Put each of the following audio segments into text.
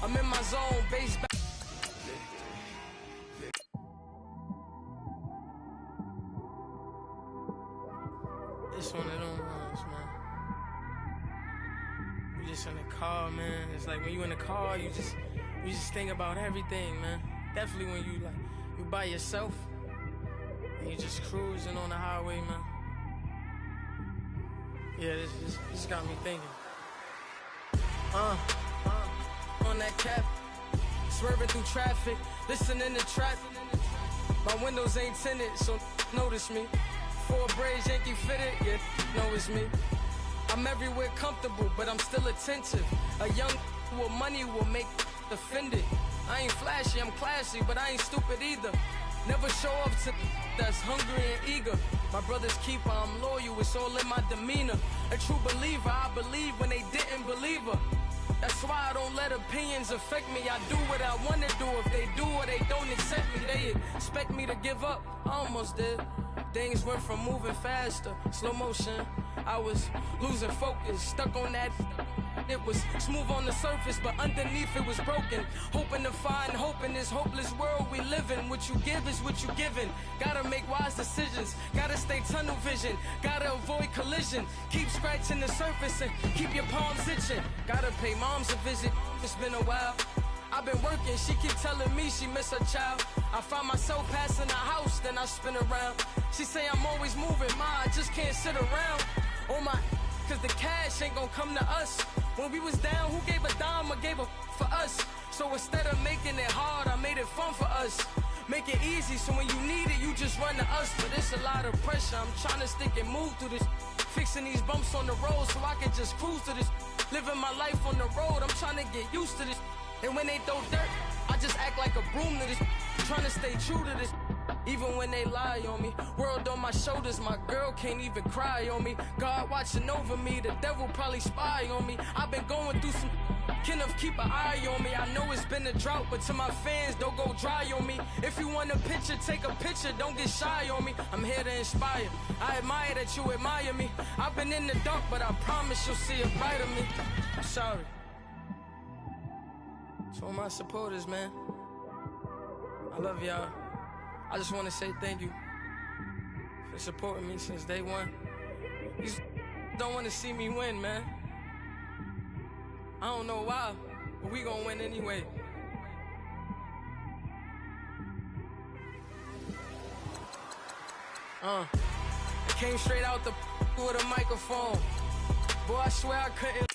I'm in my zone, bass back. It's one of them ones, man. You just in the car, man. It's like when you in the car, you just think about everything, man. Definitely when you by yourself and you just cruising on the highway, man. Yeah, this got me thinking. On that cap, swerving through traffic, listening to trap. My windows ain't tinted, so notice me. 4 braids, Yankee fitted, yeah, know it's me. I'm everywhere comfortable, but I'm still attentive. A young with money will make offended. I ain't flashy, I'm classy, but I ain't stupid either. Never show up to that's hungry and eager. My brother's keeper, I'm loyal, it's all in my demeanor. A true believer, I believe when they didn't believe her. That's why I don't let opinions affect me. I do what I wanna do. If they do or they don't accept me, they expect me to give up. I almost did. Things went from moving faster, slow motion. I was losing focus, stuck on that. It was smooth on the surface, but underneath it was broken. Hoping to find hope in this hopeless world we live in. What you give is what you given. Gotta make wise decisions, gotta stay tunnel vision, gotta avoid collision. Keep scratching the surface and keep your palms itching. Gotta pay moms a visit, it's been a while. I've been working, she keep telling me she miss her child. I find myself passing the house, then I spin around. She say I'm always moving, ma, I just can't sit around. Oh my, cause the cash ain't gon' come to us. When we was down, who gave a dime or gave a for us? So instead of making it hard, I made it fun for us. Make it easy, so when you need it, you just run to us. But it's a lot of pressure, I'm trying to stick and move through this. Fixing these bumps on the road so I can just cruise to this. Living my life on the road, I'm trying to get used to this. And when they throw dirt, I just act like a broom to this. Trying to stay true to this. Even when they lie on me, world on my shoulders, my girl can't even cry on me. God watching over me, the devil probably spy on me. I've been going through some, Kenneth keep an eye on me. I know it's been a drought, but to my fans, don't go dry on me. If you want a picture, take a picture, don't get shy on me. I'm here to inspire, I admire that you admire me. I've been in the dark, but I promise you'll see a brighter me. I'm sorry. To all my supporters, man, I love y'all. I just want to say thank you for supporting me since day one. You don't want to see me win, man. I don't know why, but we gonna win anyway. I came straight out the with a microphone. Boy, I swear I couldn't.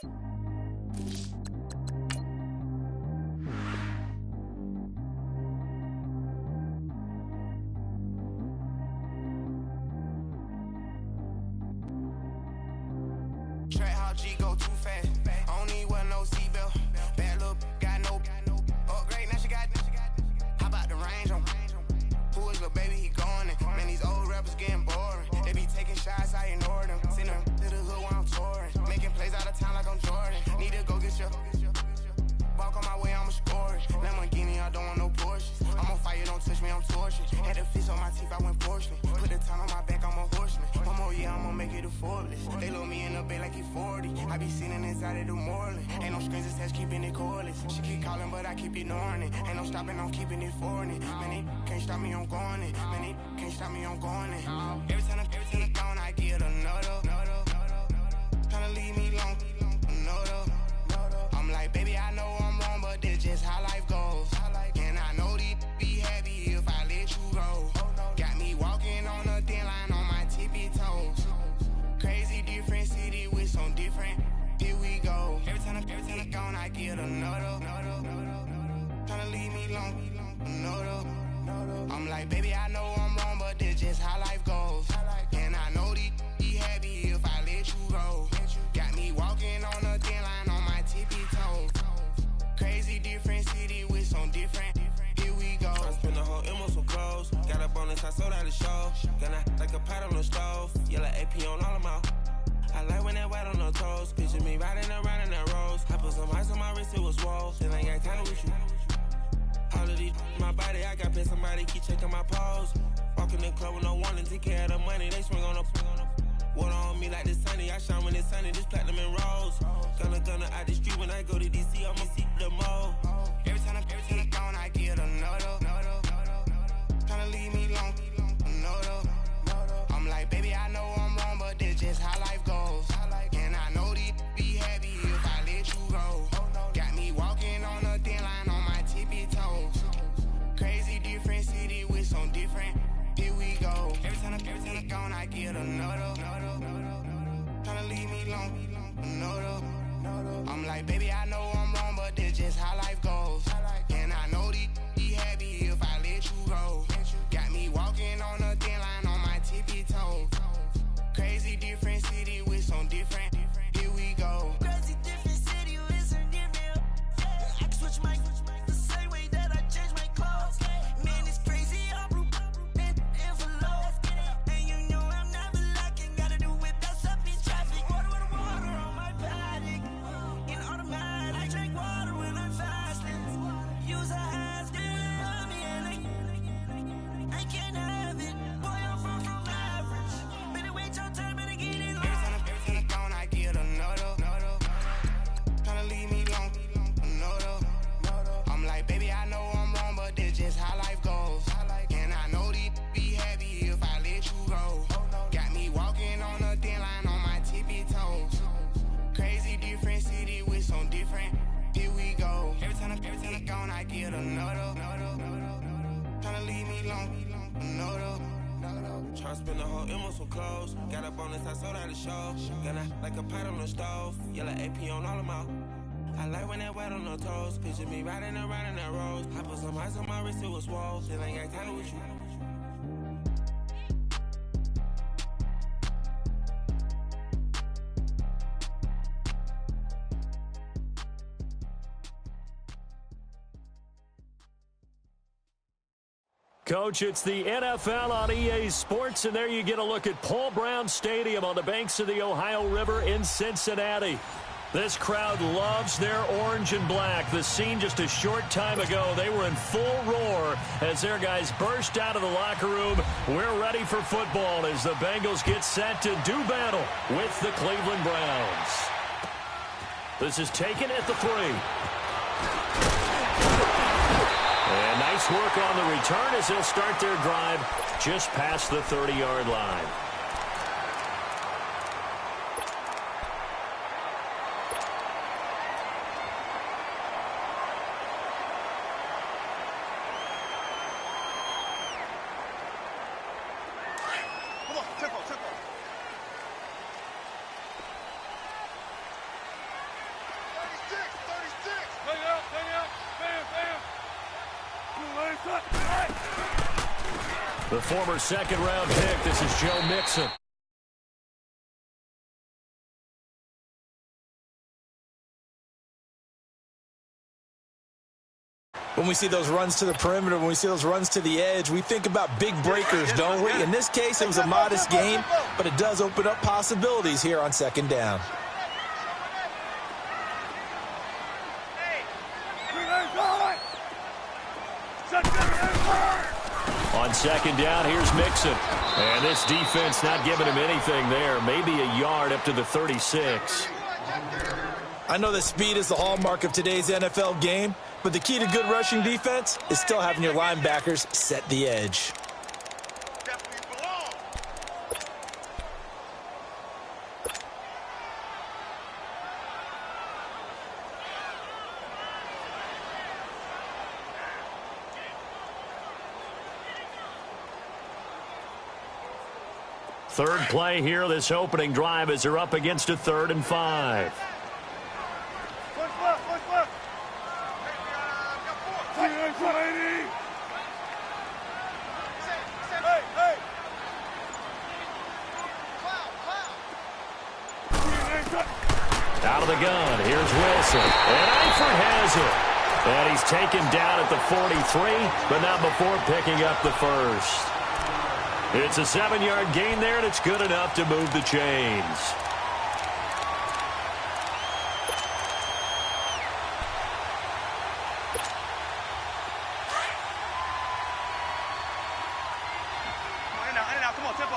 G go too fast. I don't need wear no seatbelt. Bad look, got no upgrade. Now she got. How about the range on? Who is the baby? He going in. Man, these old rappers getting boring. They be taking shots, I ignore them. Send them to the hood while I'm touring. Making plays out of town like I'm Jordan. Need to go get your. Walk on my way, I'ma score it. Lamborghini, I don't want no Porsches. I'm on fire, don't touch me, I'm torching. Had the fish on my teeth, I went porcelain. Put the time on my back, I'm a horseman. One more year, I'ma make it a Forbes. They load me in the bay like he 40. I be sitting inside of the Moreland. Ain't no strings attached, keeping it cordless. She keep calling, but I keep ignoring it. Ain't no stopping, I'm keeping it foreign it. Man, they can't stop me, I'm going it. Man, they can't stop me, I'm going it. Every time I gone, I get another. Tryna leave me alone, another. I'm like, baby, I know I'm wrong, but that's just how life goes. And I know these be happy if I let you go. Got me walking on a thin line on my tippy toes. Crazy different city with some different. Here we go. Every time I gone, I get another. Tryna leave me alone, another. I'm like, baby, I know I'm wrong, but that's just how life goes. And I know these be happy if I let you go. Got me walking on a thin line on my tippy toes. Crazy different city with some different. Here we go. I spent the whole M on some clothes. Got a bonus, I sold out the show. Gonna like a pot on the stove. Yellow AP on all of my. I like when that white on the toes. Picture me riding around in that rose. I put some ice on my wrist, it was swole. Then I got time with you. All of these my body, I got paid somebody keep checking my pose. Walking in the club with no warning, take care of the money. They swing on the. Water on me like the sunny, I shine when it's sunny, this platinum and rose. Gonna out the street when I go to DC, I'ma see the mode. switch my the same way that I change my clothes. Man, it's crazy. I'm envelope. And you know I'm never lacking. Gotta do it, that's up in traffic. Water on my paddock. In automatic. I drink water when I'm fasting. Use a has on me and I can't have it. Boy, I'm from average. Better wait your turn, better get in line. Every time gone, I get another. Tryna leave me alone, another. I'm like, baby, I know I'm wrong, but this just how life goes. And I know these be happy if I let you go. Got me walking on a thin line on my tippy toes. Crazy different city with some different. Here we go. Every time I gone, I get another. Tryna leave me alone, another. Tryna spend the whole M on some clothes. Got up on this, I sold out the show. Got like a pot on the stove. Yellow AP on all of my. I like when that wet on the toes. Picture me riding around in that rose. I put some ice on my wrist, it was swole. Still ain't got time with you. Coach, it's the NFL on EA Sports, and there you get a look at Paul Brown Stadium on the banks of the Ohio River in Cincinnati. This crowd loves their orange and black. The scene just a short time ago, they were in full roar as their guys burst out of the locker room. We're ready for football as the Bengals get set to do battle with the Cleveland Browns. This is taken at the 3. And nice work on the return as they'll start their drive just past the 30-yard line. Come on, tempo. 36. Hang out. Bam. The former second-round pick, this is Joe Mixon. When we see those runs to the perimeter, when we see those runs to the edge, we think about big breakers, don't we? In this case, it was a modest game, but it does open up possibilities here on second down. On second down, here's Mixon. And this defense not giving him anything there. Maybe a yard up to the 36. I know that speed is the hallmark of today's NFL game, but the key to good rushing defense is still having your linebackers set the edge. Third play here, this opening drive as they're up against a 3rd and 5. Out of the gun, here's Wilson. And Eifert has it. And he's taken down at the 43, but not before picking up the first. It's a 7-yard gain there, and it's good enough to move the chains. Come on, tempo.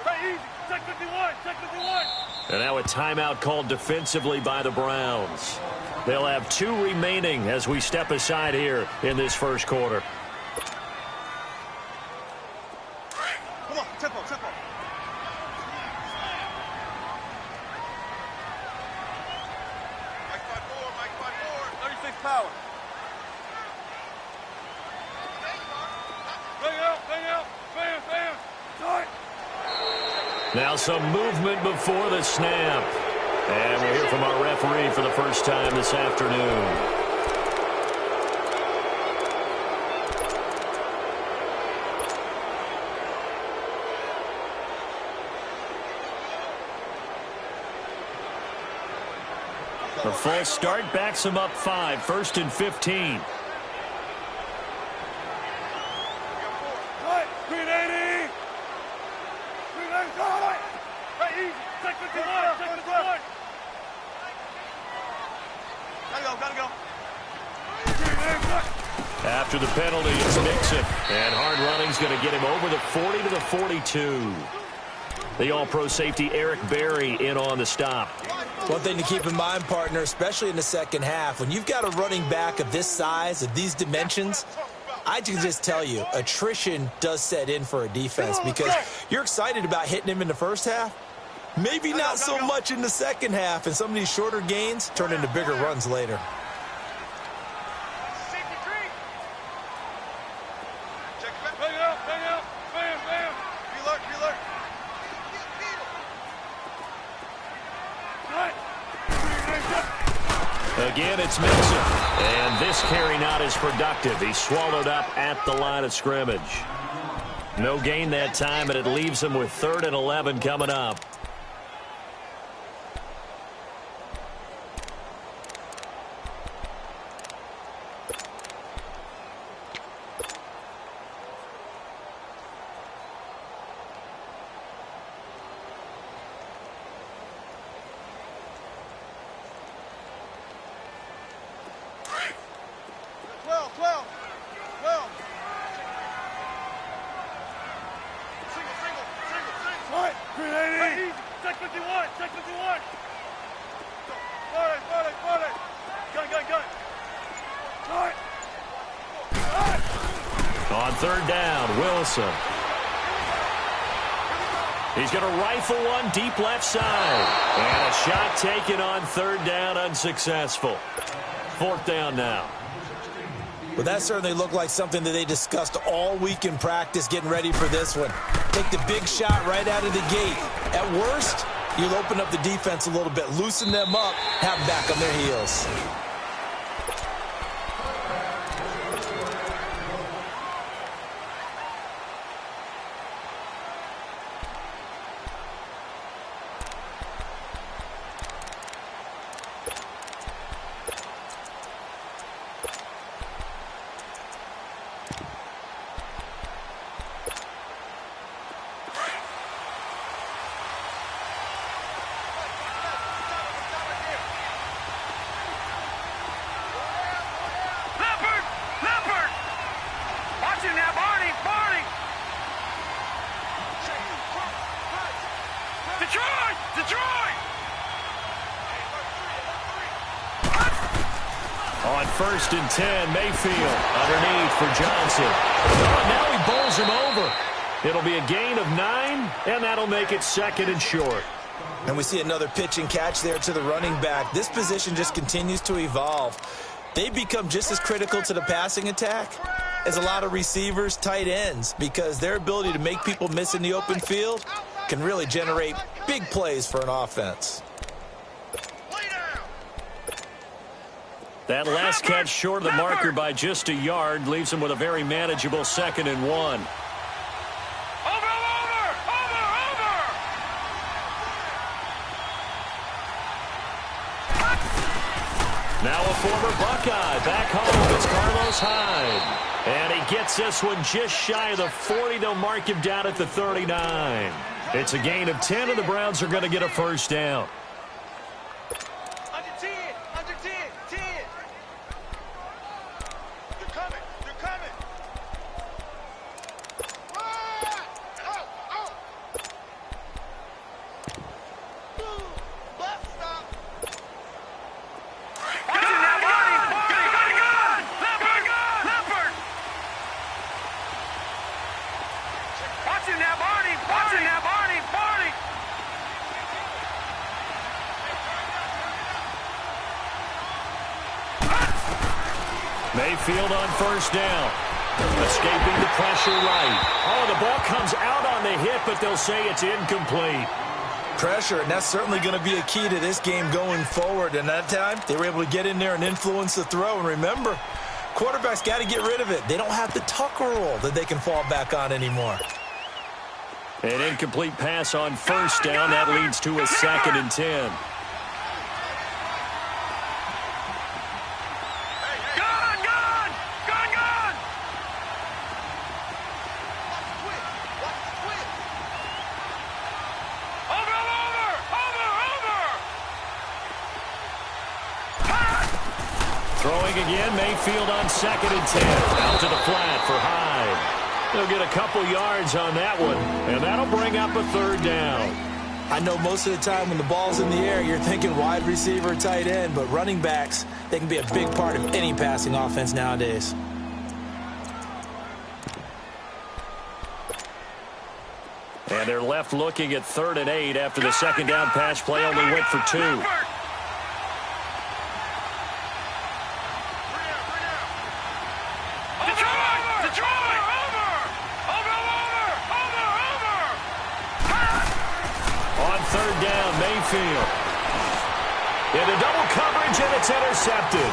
Hey, easy. Check 51. And now a timeout called defensively by the Browns. They'll have 2 remaining as we step aside here in this first quarter. Come on, tempo. Mike 5-4. 36 power. Bang out. Bam. Tight. Now some movement before the snap. And we'll hear from our referee for the first time this afternoon. The false start backs them up 5, 1st and 15. After the penalty, it's Mixon. And hard running's going to get him over the 40 to the 42. The all-pro safety Eric Berry in on the stop. One thing to keep in mind, partner, especially in the second half, when you've got a running back of this size, of these dimensions, I can just tell you, attrition does set in for a defense because you're excited about hitting him in the first half. Maybe not so much in the second half, and some of these shorter gains turn into bigger runs later. Again, it's Mixon. And this carry not as productive. He's swallowed up at the line of scrimmage. No gain that time, and it leaves him with 3rd and 11 coming up. On 3rd down, Wilson. He's going to rifle one deep left side. And a shot taken on 3rd down, unsuccessful. 4th down now. Well, that certainly looked like something that they discussed all week in practice getting ready for this one. Take the big shot right out of the gate. At worst, you'll open up the defense a little bit, loosen them up, have them back on their heels. On 1st and 10, Mayfield underneath for Johnson. Oh, now he bowls him over. It'll be a gain of 9, and that'll make it 2nd and short. And we see another pitch and catch there to the running back. This position just continues to evolve. They become just as critical to the passing attack as a lot of receivers, tight ends, because their ability to make people miss in the open field can really generate big plays for an offense. That last catch short of the marker by just a yard leaves him with a very manageable 2nd and 1. Now a former Buckeye back home. It's Carlos Hyde. And he gets this one just shy of the 40. They'll mark him down at the 39. It's a gain of 10, and the Browns are going to get a 1st down. Mayfield on 1st down. Escaping the pressure right. Oh, the ball comes out on the hit, but they'll say it's incomplete. Pressure, and that's certainly going to be a key to this game going forward. And that time, they were able to get in there and influence the throw. And remember, quarterbacks got to get rid of it. They don't have the Tucker rule that they can fall back on anymore. An incomplete pass on 1st down. That leads to a 2nd and 10. Throwing again, Mayfield on 2nd and 10. Out to the flat for Hyde. He'll get a couple yards on that one, and that'll bring up a 3rd down. I know most of the time when the ball's in the air, you're thinking wide receiver, tight end, but running backs, they can be a big part of any passing offense nowadays. And they're left looking at 3rd and 8 after the 2nd down pass play only went for 2. On 3rd down, Mayfield. Into double coverage, and it's intercepted.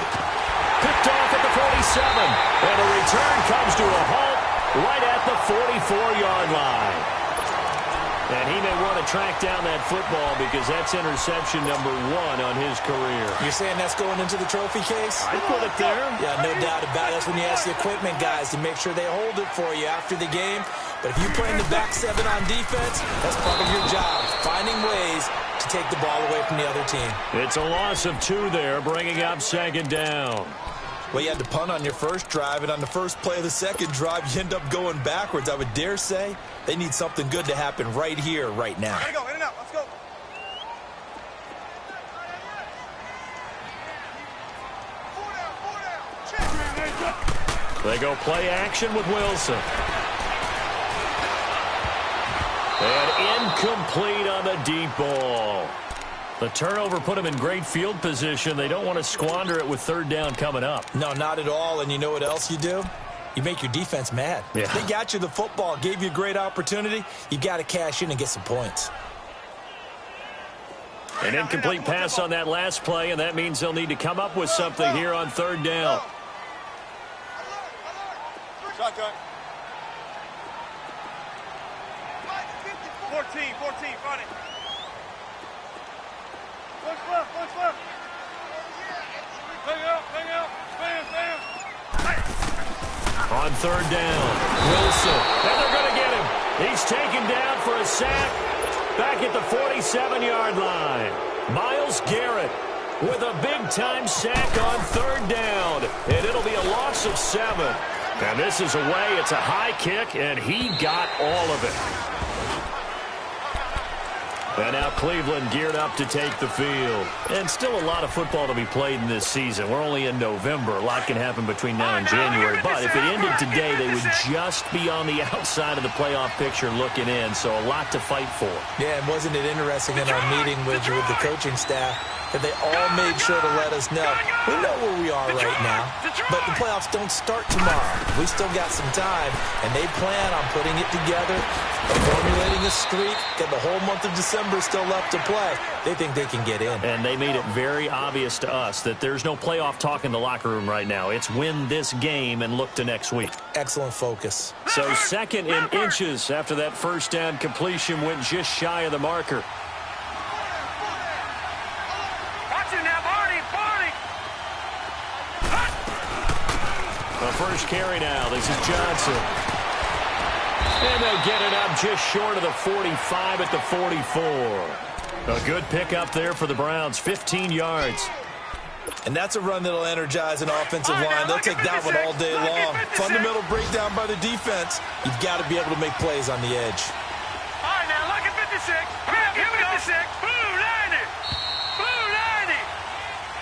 Picked off at the 47. And a return comes to a halt right at the 44-yard line. And he may want to track down that football because that's interception number 1 on his career. You're saying that's going into the trophy case? I'd put it there. Yeah, no doubt about it. That's when you ask the equipment guys to make sure they hold it for you after the game. But if you're playing the back 7 on defense, that's part of your job, finding ways to take the ball away from the other team. It's a loss of 2 there, bringing up 2nd down. Well, you had to punt on your first drive, and on the first play of the second drive, you end up going backwards. I would dare say they need something good to happen right here, right now. Gotta go, in and out, let's go. They go play action with Wilson. And incomplete on the deep ball. The turnover put them in great field position. They don't want to squander it with 3rd down coming up. No, not at all. And you know what else you do? You make your defense mad. Yeah. They got you the football, gave you a great opportunity. You got to cash in and get some points. An incomplete pass on that last play, and that means they'll need to come up with something here on 3rd down. Shotgun. 14, front it. Push left. Hang out. Stand. On 3rd down, Wilson. And they're going to get him. He's taken down for a sack back at the 47-yard line. Myles Garrett with a big-time sack on 3rd down. And it'll be a loss of 7. And this is away. It's a high kick, and he got all of it. And now Cleveland geared up to take the field. And still a lot of football to be played in this season. We're only in November. A lot can happen between now and January. But if it ended today, they would just be on the outside of the playoff picture looking in. So a lot to fight for. Yeah, and wasn't it interesting in our meeting with the coaching staff that they all made sure to let us know, we know where we are right now, but the playoffs don't start tomorrow. We still got some time, and they plan on putting it together, formulating a streak, got the whole month of December still left to play. They think they can get in. And they made it very obvious to us that there's no playoff talk in the locker room right now. It's win this game and look to next week. Excellent focus. So 2nd and inches after that 1st down completion went just shy of the marker. The first carry now. This is Johnson. And they'll get it up just short of the 45 at the 44. A good pickup there for the Browns. 15 yards. And that's a run that'll energize an offensive line. They'll take that one all day long. Fundamental breakdown by the defense. You've got to be able to make plays on the edge. All right, now look at 56. Here we go. 56. Blue 90. Blue 90.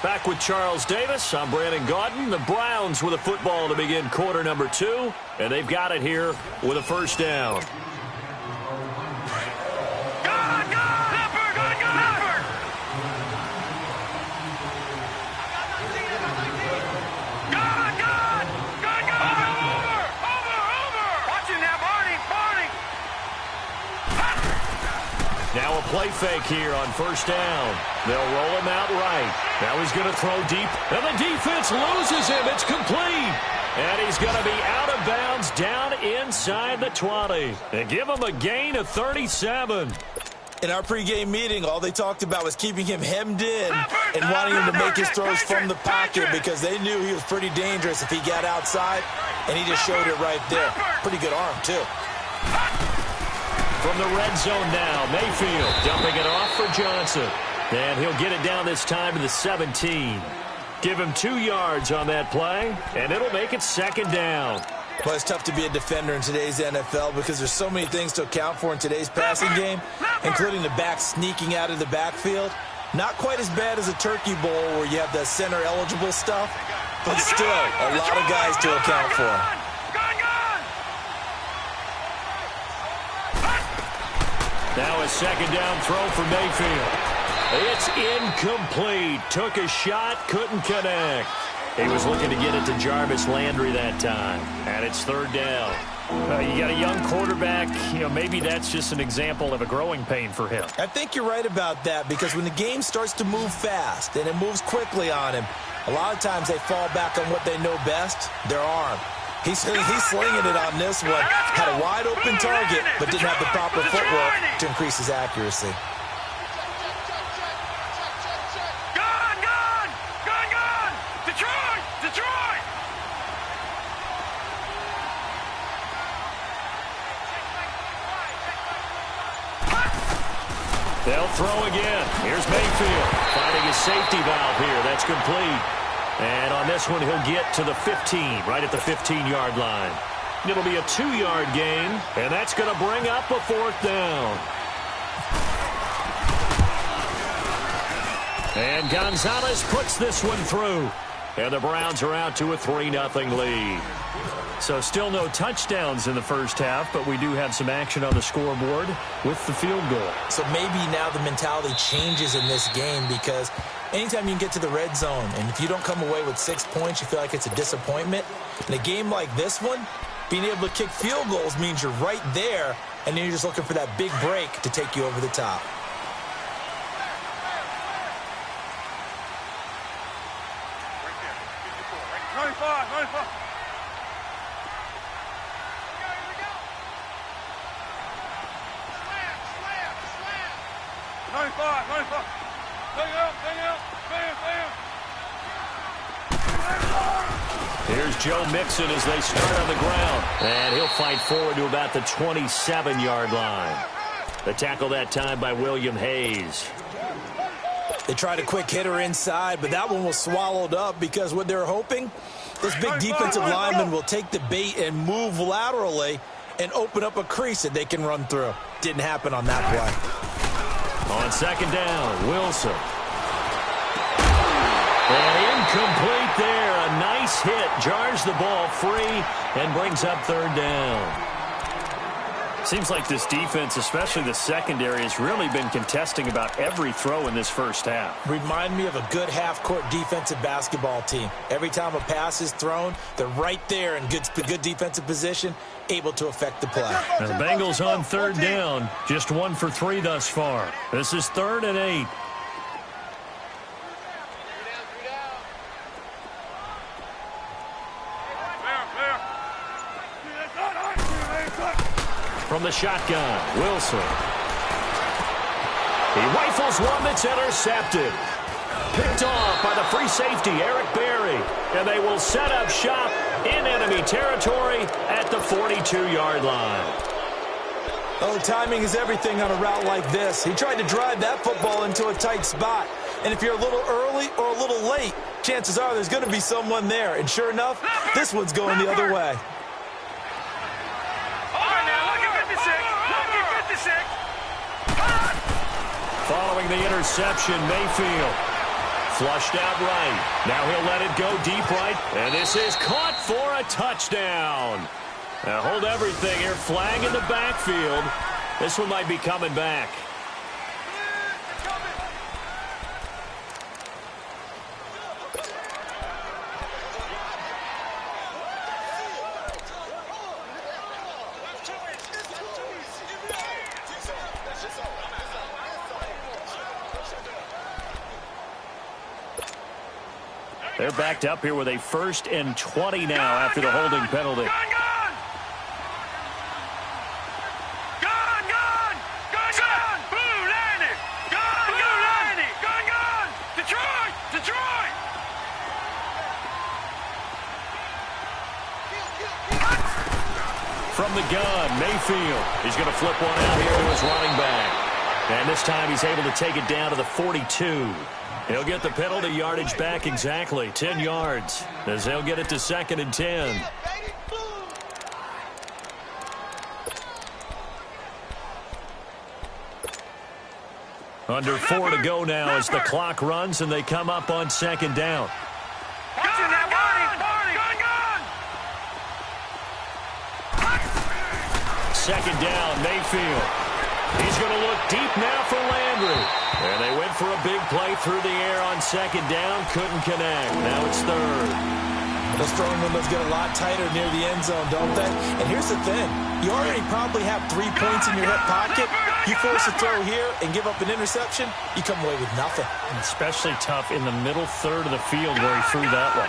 Back with Charles Davis. I'm Brandon Gaudin. The Browns with a football to begin quarter number 2. And they've got it here with a 1st down. Now a play fake here on 1st down. They'll roll him out right. Now he's going to throw deep. And the defense loses him. It's complete. And he's going to be out of bounds down inside the 20. They give him a gain of 37. In our pregame meeting, all they talked about was keeping him hemmed in and wanting him to make his throws from the pocket because they knew he was pretty dangerous if he got outside, and he just showed it right there. Pretty good arm, too. From the red zone now, Mayfield dumping it off for Johnson. And he'll get it down this time to the 17. Give him 2 yards on that play, and it'll make it 2nd down. Well, it's tough to be a defender in today's NFL because there's so many things to account for in today's passing game, including the back sneaking out of the backfield. Not quite as bad as a turkey bowl where you have the center-eligible stuff, but still a lot of guys to account for. Now a 2nd down throw for Mayfield. It's incomplete. Took a shot, couldn't connect. He was looking to get it to Jarvis Landry that time. And it's 3rd down. You got a young quarterback. Maybe that's just an example of a growing pain for him. I think you're right about that because when the game starts to move fast and it moves quickly on him, a lot of times they fall back on what they know best, their arm. He's slinging it on this one. Had a wide open target, but didn't have the proper footwork to increase his accuracy. They'll throw again. Here's Mayfield finding his safety valve here. That's complete. And on this one, he'll get to the 15, right at the 15-yard line. It'll be a 2-yard gain, and that's going to bring up a 4th down. And Gonzalez puts this one through. And the Browns are out to a 3-0 lead. So still no touchdowns in the first half, but we do have some action on the scoreboard with the field goal. So maybe now the mentality changes in this game because anytime you can get to the red zone, and if you don't come away with 6 points, you feel like it's a disappointment. In a game like this one, being able to kick field goals means you're right there, and then you're just looking for that big break to take you over the top. Here's Joe Mixon as they start on the ground. And he'll fight forward to about the 27-yard line. The tackle that time by William Hayes. They tried a quick hitter inside, but that one was swallowed up because what they're hoping, this big defensive lineman will take the bait and move laterally and open up a crease that they can run through. Didn't happen on that play. On 2nd down, Wilson. And incomplete there. A nice hit. Jars the ball free and brings up 3rd down. Seems like this defense, especially the secondary, has really been contesting about every throw in this first half. Remind me of a good half-court defensive basketball team. Every time a pass is thrown, they're right there in good defensive position, able to affect the play. And the Bengals on 3rd down, just 1 for 3 thus far. This is 3rd and 8. From the shotgun, Wilson. He rifles one that's intercepted. Picked off by the free safety, Eric Berry. And they will set up shop in enemy territory at the 42-yard line. Oh, timing is everything on a route like this. He tried to drive that football into a tight spot. And if you're a little early or a little late, chances are there's going to be someone there. And sure enough, this one's going the other way. Following the interception, Mayfield flushed out right. Now he'll let it go deep right. And this is caught for a touchdown. Now hold everything here. Flag in the backfield. This one might be coming back. They're backed up here with a 1st and 20 now after the holding penalty. From the gun, Mayfield. He's going to flip one out here to his running back. And this time he's able to take it down to the 42. He'll get the penalty yardage back exactly, 10 yards, as they'll get it to 2nd and 10. Under 4 to go now as the clock runs and they come up on 2nd down. Second down, Mayfield. He's going to look deep now for Landry. And they went for a big play through the air on 2nd down. Couldn't connect. Now it's 3rd. Those throwing windows get a lot tighter near the end zone, don't they? And here's the thing. You already probably have 3 points in your hip pocket. You force a throw here and give up an interception, you come away with nothing. And especially tough in the middle third of the field where he threw that one.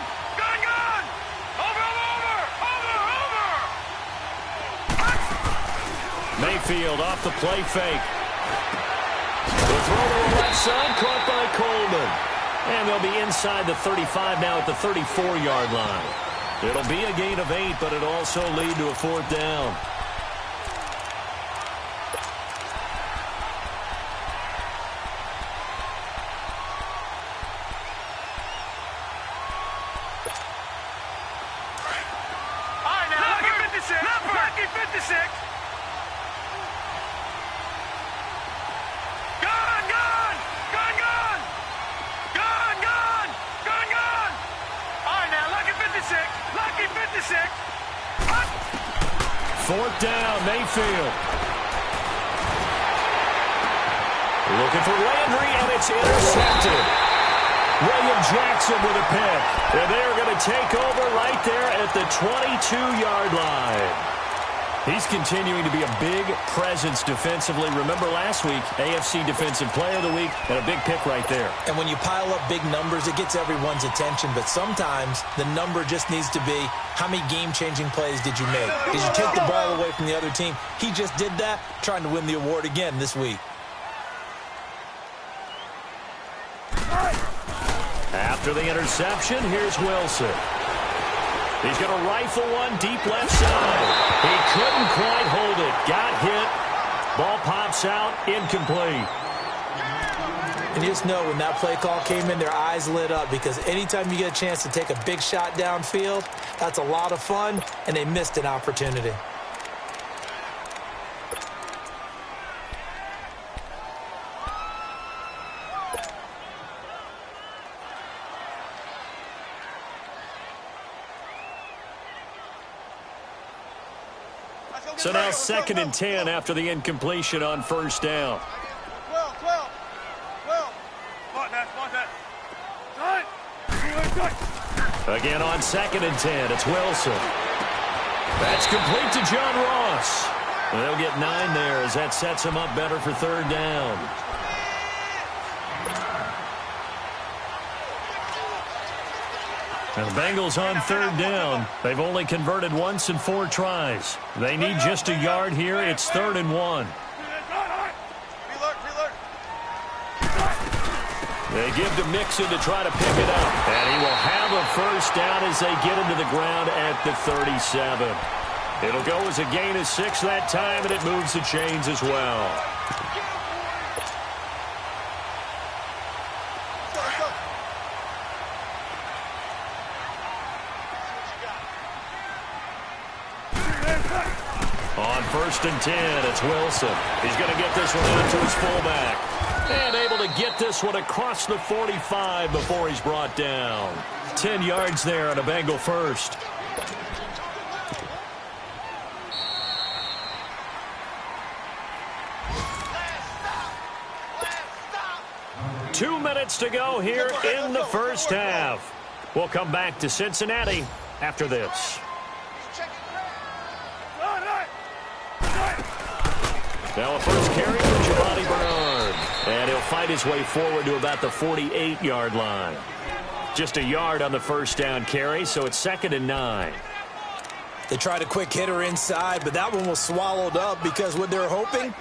Mayfield off the play fake. The throw to the left side, caught by Coleman. And they'll be inside the 35 now at the 34-yard line. It'll be a gain of 8, but it'll also lead to a 4th down. Lucky 56. Lucky 56. 4th down, Mayfield. Looking for Landry, and it's intercepted. William Jackson with a pick. And they're going to take over right there at the 22-yard line. He's continuing to be a big presence defensively. Remember last week, AFC Defensive Player of the Week, and a big pick right there. And when you pile up big numbers, it gets everyone's attention. But sometimes the number just needs to be, how many game-changing plays did you make? Did you take the ball away from the other team? He just did that, trying to win the award again this week. After the interception, here's Wilson. He's going to rifle one deep left side. He couldn't quite hold it. Got hit. Ball pops out. Incomplete. And you just know when that play call came in, their eyes lit up, because anytime you get a chance to take a big shot downfield, that's a lot of fun, and they missed an opportunity. So now 2nd and 10 after the incompletion on 1st down. 12. Again on 2nd and 10, it's Wilson. That's complete to John Ross. They'll get 9 there as that sets him up better for 3rd down. And the Bengals on 3rd down. They've only converted once in 4 tries. They need just a yard here. It's 3rd and 1. They give to Mixon to try to pick it up. And he will have a 1st down as they get into the ground at the 37. It'll go as a gain of 6 that time, and it moves the chains as well. On 1st and 10, it's Wilson. He's going to get this one out to his fullback. And able to get this one across the 45 before he's brought down. 10 yards there on a Bengal 1st. Two minutes to go here in the 1st half. We'll come back to Cincinnati after this. Now a first carry for Giovanni Bernard. And he'll fight his way forward to about the 48-yard line. Just a yard on the 1st down carry, so it's 2nd and 9. They tried a quick hitter inside, but that one was swallowed up because what they're hoping,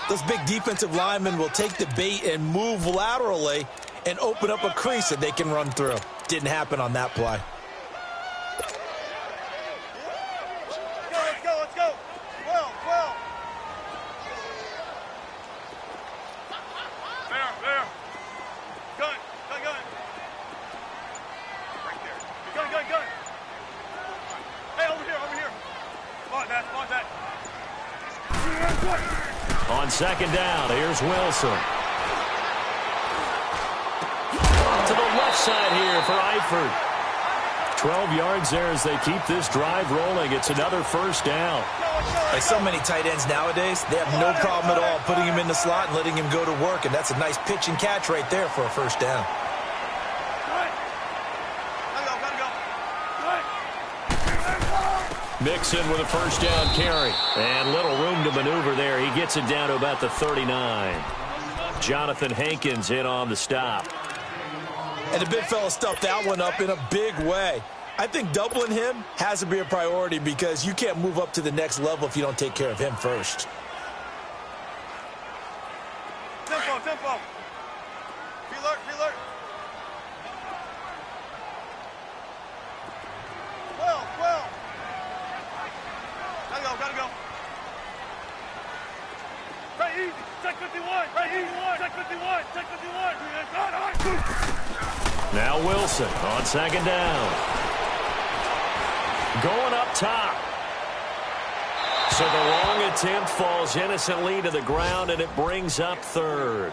those big defensive linemen will take the bait and move laterally and open up a crease that they can run through. Didn't happen on that play. Let's go. 12. There. Gun. On second down, here's Wilson. To the left side here for Eifert. 12 yards there as they keep this drive rolling. It's another first down. Like so many tight ends nowadays, they have no problem at all putting him in the slot and letting him go to work, and that's a nice pitch and catch right there for a first down. Mixon with a first down carry. And little room to maneuver there. He gets it down to about the 39. Jonathan Hankins in on the stop. And the big fella stuffed that one up in a big way. I think doubling him has to be a priority because you can't move up to the next level if you don't take care of him first. Tempo, tempo. Be alert, be alert. Well. Gotta go. Right easy. Check 51. Right easy. Check 51. Check 51. Now Wilson on second down. Going up top. So the long attempt falls innocently to the ground, and it brings up third.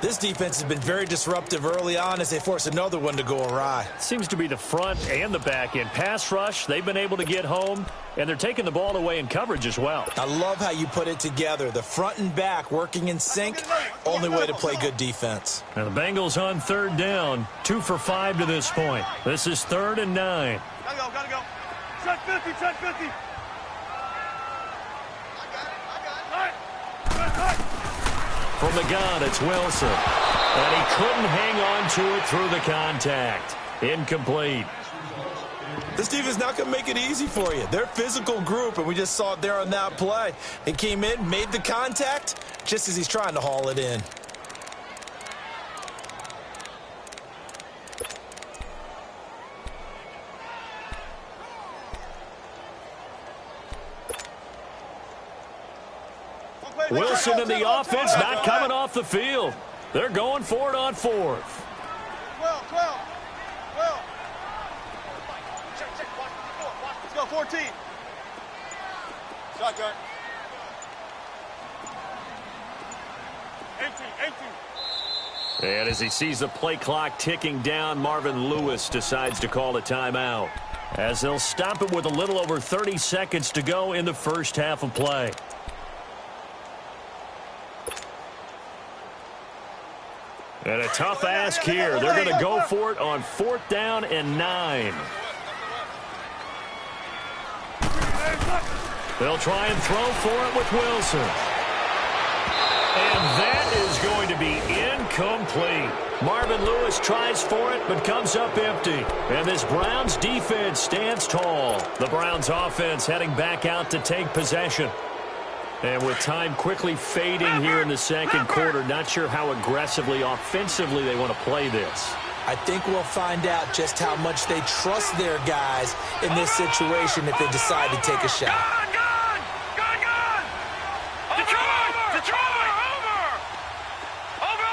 This defense has been very disruptive early on as they force another one to go awry. Seems to be the front and the back end. Pass rush, they've been able to get home, and they're taking the ball away in coverage as well. I love how you put it together. The front and back working in sync, only way to play good defense. Now the Bengals on third down, 2 for 5 to this point. This is 3rd and 9. Gotta go. Check 50, check 50. From the gun, it's Wilson. And he couldn't hang on to it through the contact. Incomplete. This defense is not going to make it easy for you. They're a physical group, and we just saw it there on that play. He came in, made the contact, just as he's trying to haul it in. Wilson and the offense not coming off the field. They're going for it on 4th. 12. Let's go, 14. Shotgun. 18. And as he sees the play clock ticking down, Marvin Lewis decides to call a timeout, as they'll stop it with a little over 30 seconds to go in the first half of play. And a tough ask here. They're going to go for it on 4th down and 9. They'll try and throw for it with Wilson. And that is going to be incomplete. Marvin Lewis tries for it, but comes up empty. And this Browns defense stands tall. The Browns offense heading back out to take possession. And with time quickly fading here in the second quarter, not sure how aggressively, offensively they want to play this. I think we'll find out just how much they trust their guys in this situation if they decide to take a shot. Gone! Detroit! Over!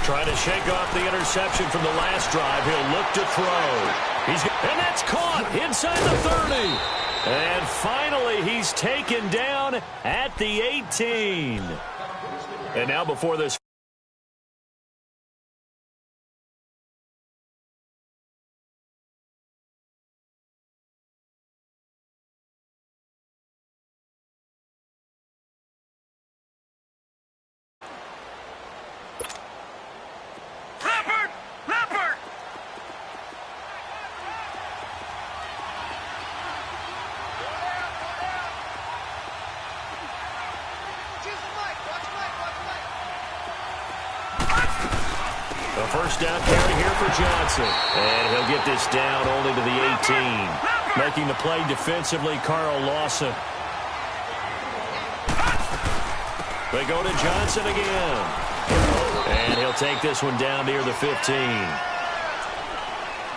Trying to shake off the interception from the last drive. He'll look to throw. And that's caught inside the 30. And finally, he's taken down at the 18. And now before this. First down carry here for Johnson. And he'll get this down only to the 18. Making the play defensively, Carl Lawson. They go to Johnson again. And he'll take this one down near the 15.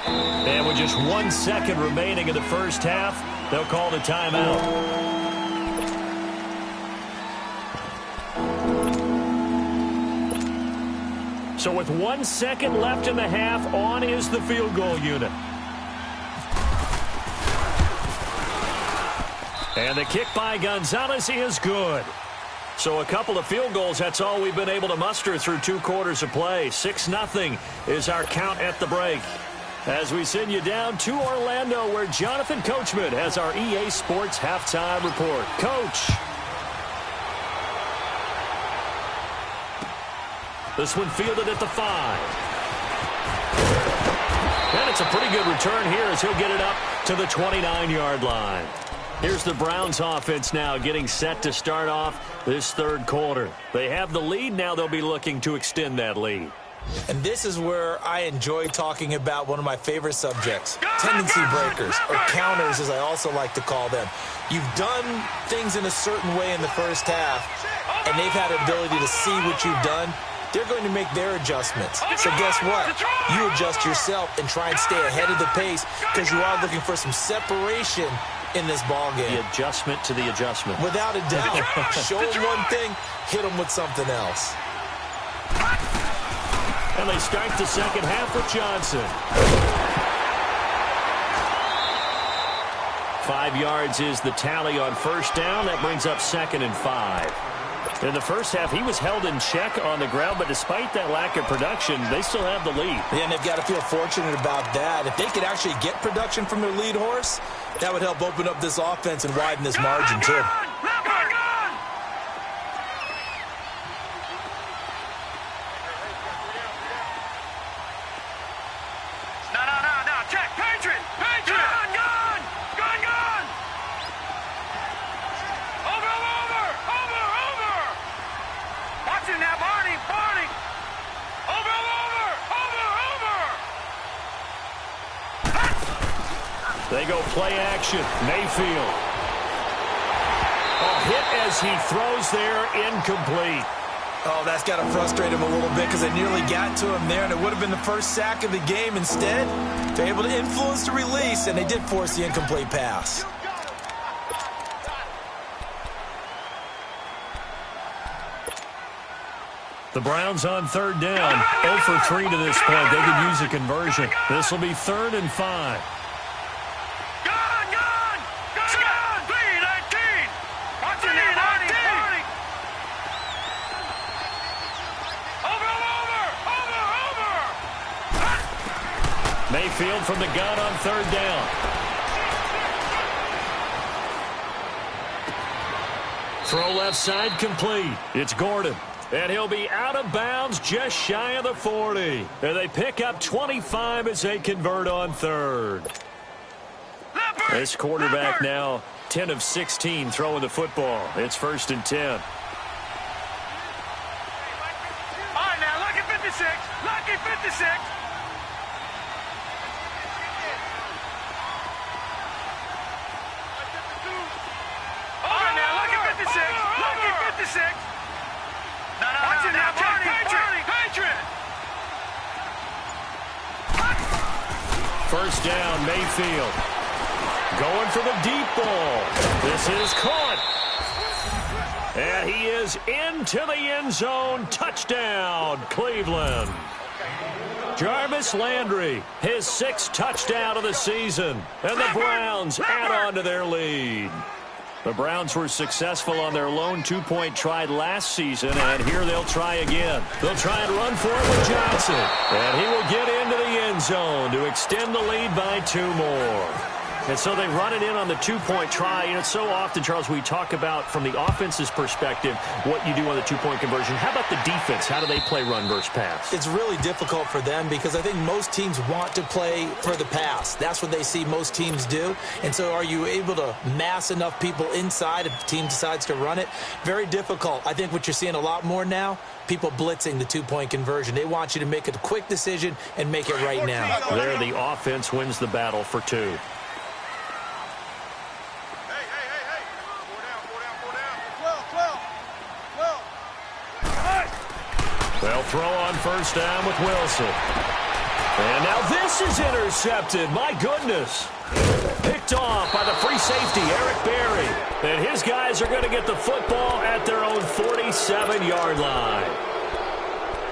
And with just 1 second remaining in the first half, they'll call the timeout. So with 1 second left in the half, on is the field goal unit. And the kick by Gonzalez is good. So a couple of field goals, that's all we've been able to muster through 2 quarters of play. 6-0 is our count at the break. As we send you down to Orlando, where Jonathan Coachman has our EA Sports Halftime Report. Coach. This one fielded at the 5. And it's a pretty good return here as he'll get it up to the 29-yard line. Here's the Browns offense now getting set to start off this 3rd quarter. They have the lead. Now they'll be looking to extend that lead. And this is where I enjoy talking about one of my favorite subjects, tendency breakers, or counters as I also like to call them. You've done things in a certain way in the first half, and they've had an ability to see what you've done. They're going to make their adjustments. So guess what? You adjust yourself and try and stay ahead of the pace because you are looking for some separation in this ball game. The adjustment to the adjustment. Without a doubt. Show them one thing, hit them with something else. And they start the second half with Johnson. 5 yards is the tally on first down. That brings up 2nd and 5. In the first half, he was held in check on the ground, but despite that lack of production, they still have the lead. Yeah, and they've got to feel fortunate about that. If they could actually get production from their lead horse, that would help open up this offense and widen this margin, too. They go play action. Mayfield. A hit as he throws there, incomplete. Oh, that's got to frustrate him a little bit because they nearly got to him there, and it would have been the first sack of the game. Instead, they're able to influence the release, and they did force the incomplete pass. The Browns on 3rd down. 0 for 3 to this point. They could use a conversion. This will be 3rd and 5. Mayfield from the gun on 3rd down. Throw left side complete. It's Gordon. And he'll be out of bounds just shy of the 40. And they pick up 25 as they convert on 3rd. This quarterback now 10 of 16 throwing the football. It's 1st and 10. All right, now, lucky 56. Lucky 56. First down, Mayfield. Going for the deep ball. This is caught. And he is into the end zone. Touchdown, Cleveland. Jarvis Landry, his 6th touchdown of the season. And the Browns add on to their lead. The Browns were successful on their lone 2-point try last season, and here they'll try again. They'll try and run for it with Johnson, and he will get into the end zone to extend the lead by 2 more. And so they run it in on the 2-point try. You know, so often, Charles, we talk about from the offense's perspective what you do on the 2-point conversion. How about the defense? How do they play run versus pass? It's really difficult for them because I think most teams want to play for the pass. That's what they see most teams do. And so are you able to mass enough people inside if the team decides to run it? Very difficult. I think what you're seeing a lot more now, people blitzing the 2-point conversion. They want you to make a quick decision and make it right now. There, the offense wins the battle for 2. They'll throw on first down with Wilson. And now this is intercepted. My goodness. Picked off by the free safety, Eric Berry. And his guys are going to get the football at their own 47-yard line.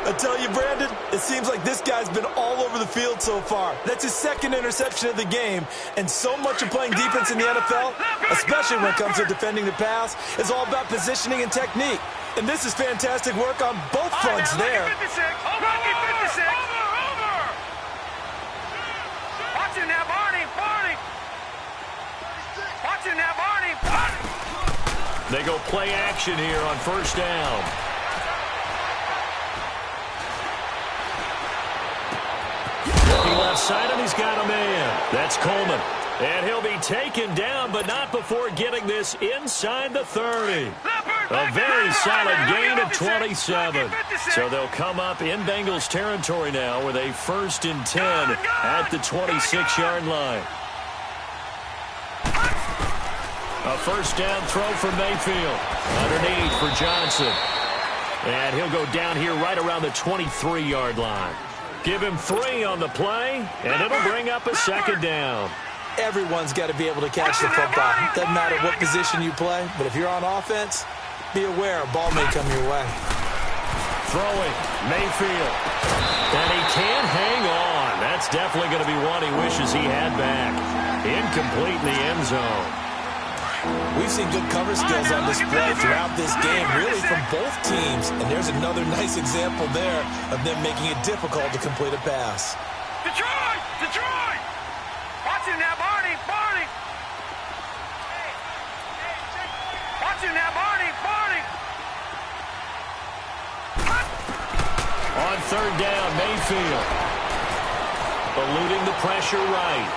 I tell you, Brandon, it seems like this guy's been all over the field so far. That's his second interception of the game, and so much of playing defense in the NFL, especially when it comes to defending the pass, is all about positioning and technique. And this is fantastic work on both fronts there. Over. Watch it now, Barney. Watch it now, Barney. They go play action here on first down. Looking left side, and he's got a man. That's Coleman. And he'll be taken down, but not before getting this inside the 30. A very solid gain of 27. So they'll come up in Bengals territory now with a 1st and 10 at the 26-yard line. A first down throw for Mayfield. Underneath for Johnson. And he'll go down here right around the 23-yard line. Give him 3 on the play, and it'll bring up a 2nd down. Everyone's got to be able to catch the football. Doesn't matter what position you play, but if you're on offense, be aware a ball may come your way. Throwing, Mayfield. And he can't hang on. That's definitely going to be one he wishes he had back. Incomplete in the end zone. We've seen good cover skills on display throughout this game, really from both teams. And there's another nice example there of them making it difficult to complete a pass. Detroit! Watch it now, Barney. Watch it now, Barney. On 3rd down, Mayfield. Eluding the pressure right.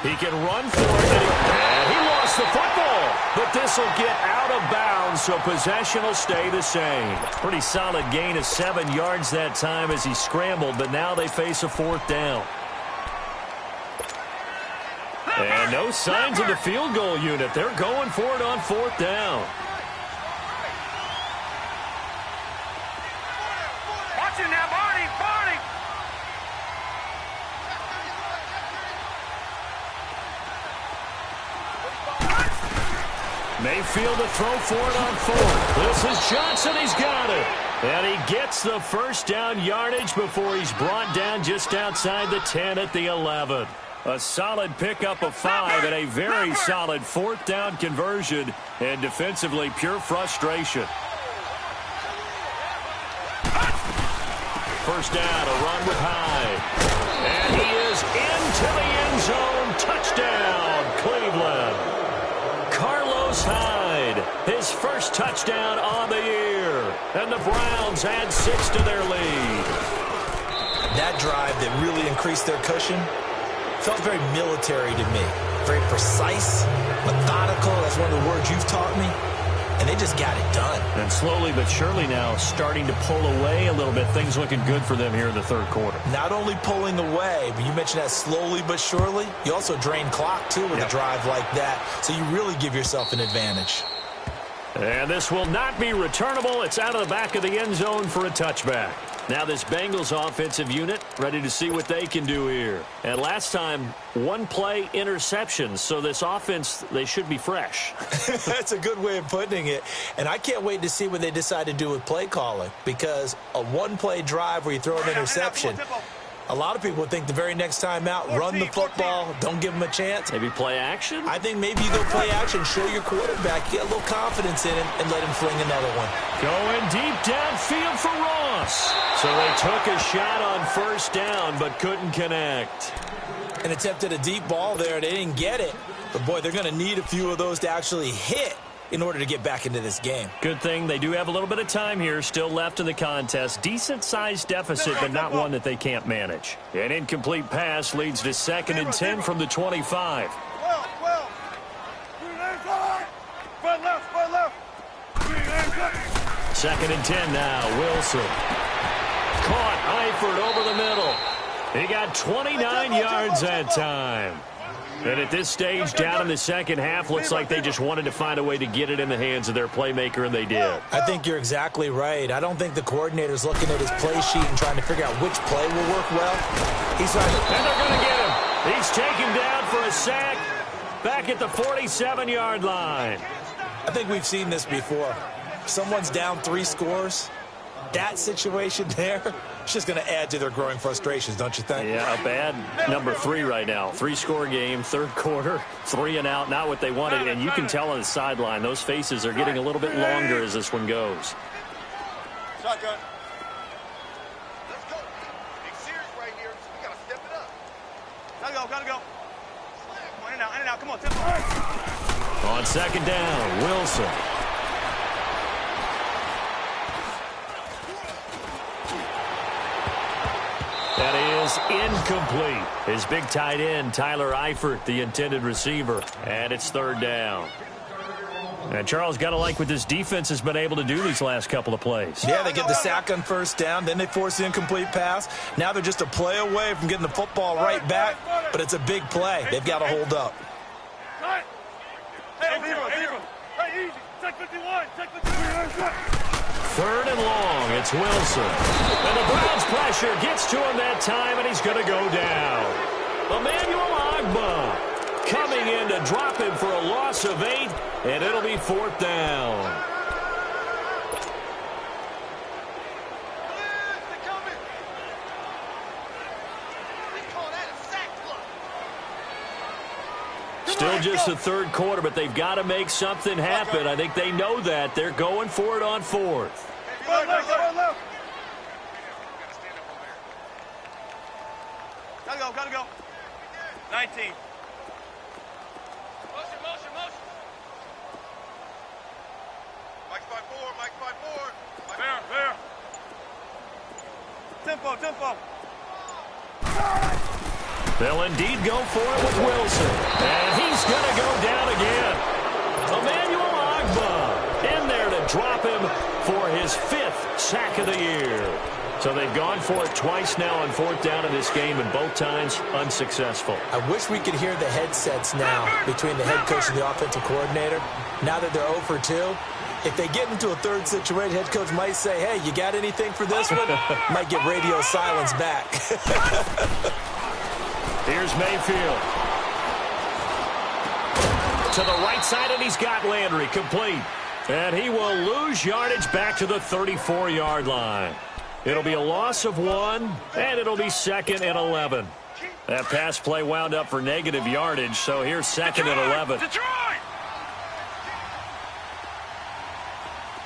He can run for it, and he lost the football. But this will get out of bounds, so possession will stay the same. Pretty solid gain of 7 yards that time as he scrambled, but now they face a 4th down. And no signs of the field goal unit. They're going for it on 4th down. Watch it now, Barney. Mayfield to throw for it on 4th. This is Johnson. He's got it. And he gets the first down yardage before he's brought down just outside the 10 at the 11. A solid pickup of 5 and a very solid 4th down conversion, and defensively pure frustration. First down, a run with Hyde. And he is into the end zone. Touchdown, Cleveland. Carlos Hyde, his first touchdown on the year. And the Browns add 6 to their lead. That drive that really increased their cushion felt very military to me. Very precise, methodical. That's one of the words you've taught me. And they just got it done. And slowly but surely now starting to pull away a little bit. Things looking good for them here in the 3rd quarter. Not only pulling away, but you mentioned that slowly but surely. You also drain clock, too, with a drive like that. So you really give yourself an advantage. And this will not be returnable. It's out of the back of the end zone for a touchback. Now this Bengals offensive unit ready to see what they can do here. And last time, 1-play interceptions. So this offense, they should be fresh. That's a good way of putting it. And I can't wait to see what they decide to do with play calling. Because a 1-play drive where you throw an interception, a lot of people would think the very next time out, run the football, don't give them a chance. Maybe play action? I think maybe you go play action, show your quarterback, get a little confidence in him, and let him fling another one. Going deep downfield for Ross. So they took a shot on first down, but couldn't connect. And attempted a deep ball there. They didn't get it. But, boy, they're going to need a few of those to actually hit in order to get back into this game. Good thing they do have a little bit of time here still left in the contest. Decent-sized deficit, but not one that they can't manage. An incomplete pass leads to 2nd and 10 from the 25. Second and 10 now. Wilson. Caught Eifert over the middle. He got 29 yards that time. And at this stage, down in the second half, looks like they just wanted to find a way to get it in the hands of their playmaker, and they did. I think you're exactly right. I don't think the coordinator's looking at his play sheet and trying to figure out which play will work well. He's trying to... And they're going to get him. He's taken down for a sack back at the 47-yard line. I think we've seen this before. Someone's down 3 scores. that situation there, it's just going to add to their growing frustrations, don't you think? Yeah, a bad number 3 right now. 3-score game, third quarter, 3 and out, not what they wanted. And you can tell on the sideline, those faces are getting a little bit longer as this one goes. Shotgun. Let's go. Big series right here. We got to step it up. Gotta go. Come on, in and out. Come on, tempo. On second down, Wilson. That is incomplete. His big tight end, Tyler Eifert, the intended receiver. And it's third down. And Charles, got to like what this defense has been able to do these last couple of plays. Yeah, they get the sack on first down, then they force the incomplete pass. Now they're just a play away from getting the football right back, but it's a big play. They've got to hold up. Third and long, it's Wilson. And the Browns' pressure gets to him that time, and he's going to go down. Emmanuel Ogbah coming in to drop him for a loss of 8, and it'll be fourth down. Still just the third quarter, but they've got to make something happen. I think they know that. They're going for it on fourth. Gotta go. 19. Motion. Mike's by 4. Fair. Tempo. They'll indeed go for it with Wilson. And he's going to go down again. Emmanuel Ogbah in there to drop him for his 5th sack of the year. So they've gone for it twice now on fourth down in this game, and both times unsuccessful. I wish we could hear the headsets now between the head coach and the offensive coordinator. Now that they're 0 for 2, if they get into a third situation, head coach might say, hey, you got anything for this one? Might get radio silence back. Here's Mayfield. To the right side, and he's got Landry complete. And he will lose yardage back to the 34-yard line. It'll be a loss of 1, and it'll be 2nd and 11. That pass play wound up for negative yardage, so here's 2nd and 11. Detroit!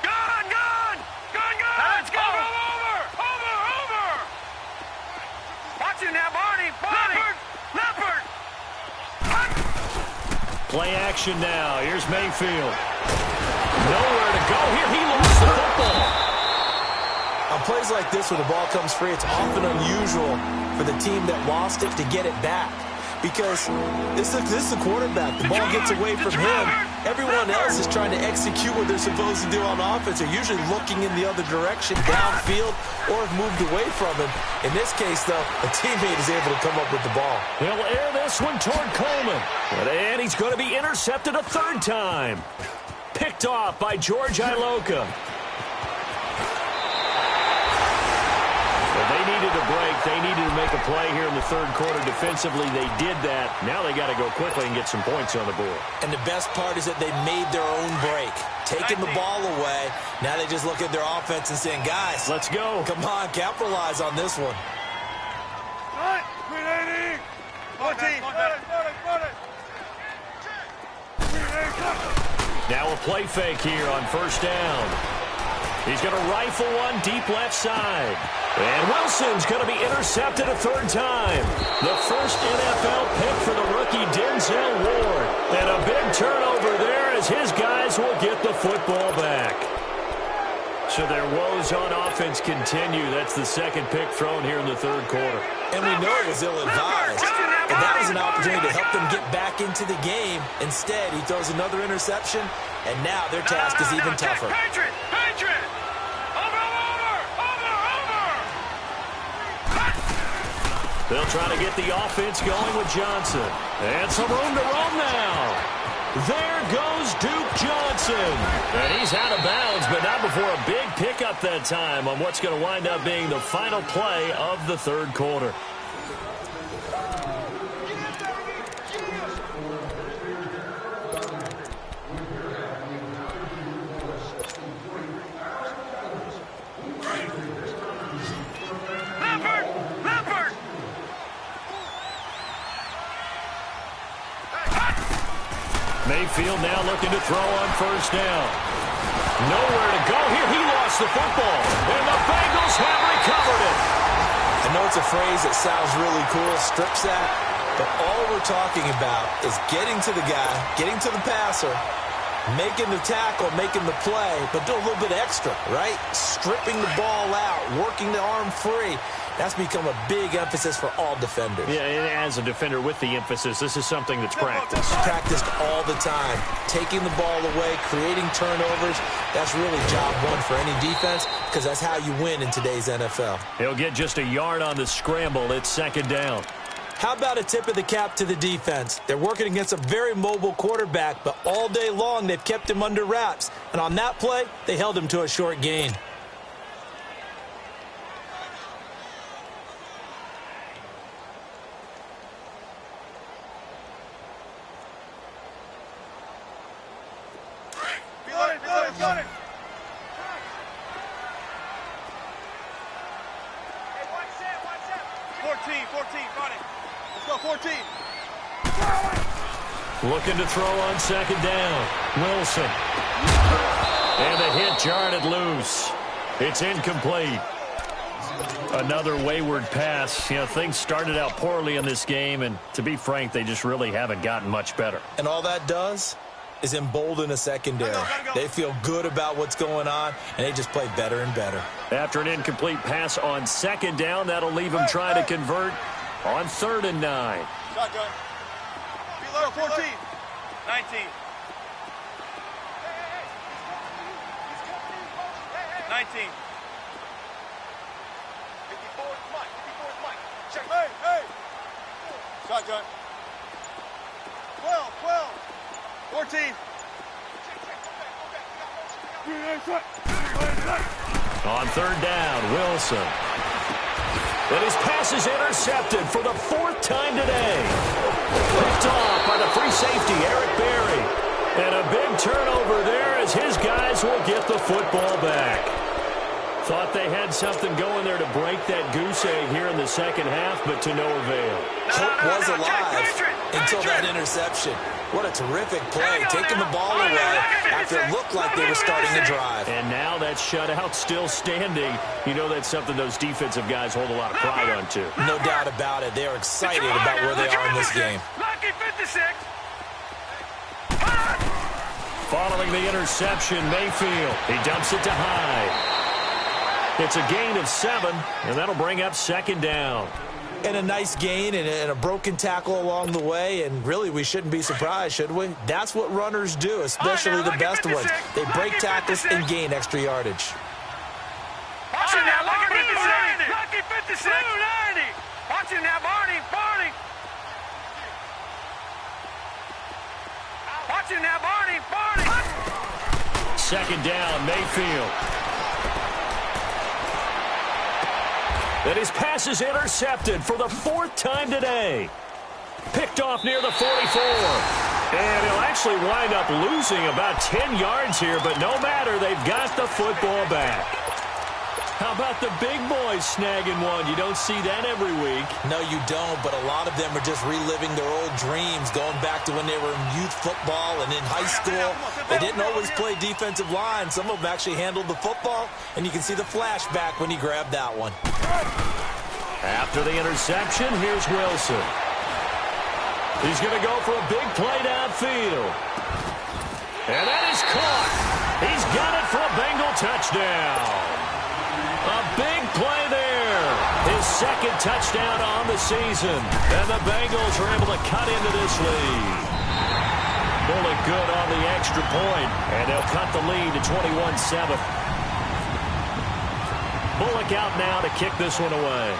Gone! Let's go! Over! Watch it now, Barney! Leopard! Play action now. Here's Mayfield. Nowhere to go here. He lost the football. On plays like this where the ball comes free, it's often unusual for the team that lost it to get it back. Because this is the quarterback. The ball gets away from him. Everyone else is trying to execute what they're supposed to do on offense. They're usually looking in the other direction, downfield, or have moved away from him. In this case, though, a teammate is able to come up with the ball. He'll air this one toward Coleman. And he's going to be intercepted a third time. Picked off by George Iloka. Well, they needed a break. They needed to make a play here in the third quarter. Defensively, they did that. Now they got to go quickly and get some points on the board. And the best part is that they made their own break, taking the ball away. Now they just look at their offense and saying, guys, let's go. Come on, capitalize on this one. 14. Now a play fake here on first down. He's going to rifle one deep left side. And Wilson's going to be intercepted a third time. The first NFL pick for the rookie Denzel Ward. And a big turnover there as his guys will get the football back. So their woes on offense continue. That's the second pick thrown here in the third quarter. And we know it was ill-advised. And that was an opportunity to help them get back into the game. Instead, he throws another interception, and now their task is even tougher. Patriot! They'll try to get the offense going with Johnson. And some room to roam now. There goes Duke Johnson. And he's out of bounds, but not before a big pickup that time on what's going to wind up being the final play of the third quarter. Mayfield now looking to throw on first down. Nowhere to go here. He lost the football. And the Bengals have recovered it. I know it's a phrase that sounds really cool, strip sack, but all we're talking about is getting to the guy, getting to the passer, making the tackle, making the play, but do a little bit extra, right? Stripping the ball out, working the arm free. That's become a big emphasis for all defenders. Yeah, and as a defender with the emphasis, this is something that's practiced. Practiced all the time. Taking the ball away, creating turnovers. That's really job one for any defense because that's how you win in today's NFL. He'll get just a yard on the scramble. It's second down. How about a tip of the cap to the defense? They're working against a very mobile quarterback, but all day long they've kept him under wraps. And on that play, they held him to a short gain. Got it. Hey, 14, got it. Let's go, 14. Looking to throw on second down. Wilson. And the hit jarred it loose. It's incomplete. Another wayward pass. You know, things started out poorly in this game, and to be frank, they just really haven't gotten much better. And all that does is embolden a secondary. They feel good about what's going on, and they just play better and better. After an incomplete pass on second down, that'll leave them trying to convert on 3rd and 9. Shotgun. 14. 19. 19. 54 is Mike. 54 is Mike. Check. Hey. Shotgun. 12. 14. On 3rd down, Wilson. And his pass is intercepted for the 4th time today. Picked off by the free safety, Eric Berry. And a big turnover there as his guys will get the football back. Thought they had something going there to break that goose egg here in the second half, but to no avail. Hope was alive until that interception. What a terrific play, taking the ball away after it looked like they were starting to drive. And now that shutout still standing. You know that's something those defensive guys hold a lot of pride on, too. No doubt about it. They are excited about where they are in this game. Lucky 56. Following the interception, Mayfield. He dumps it to Hyde. It's a gain of 7, and that'll bring up second down. And a nice gain and a broken tackle along the way, and really we shouldn't be surprised, should we? That's what runners do, especially the best ones. They break tackles and gain extra yardage. Watch it now, Lucky 56. Lucky 56. 90. Watch it now, Barney. Watch it now, Barney. Second down, Mayfield. And his pass is intercepted for the 4th time today. Picked off near the 44. And he'll actually wind up losing about 10 yards here, but no matter, they've got the football back. How about the big boys snagging one? You don't see that every week. No, you don't, but a lot of them are just reliving their old dreams, going back to when they were in youth football and in high school. They didn't always play defensive line. Some of them actually handled the football, and you can see the flashback when he grabbed that one. After the interception, here's Wilson. He's going to go for a big play downfield. And that is caught. He's got it for a Bengal touchdown. A big play there. His second touchdown on the season. And the Bengals are able to cut into this lead. Bullock good on the extra point. And they'll cut the lead to 21-7. Bullock out now to kick this one away.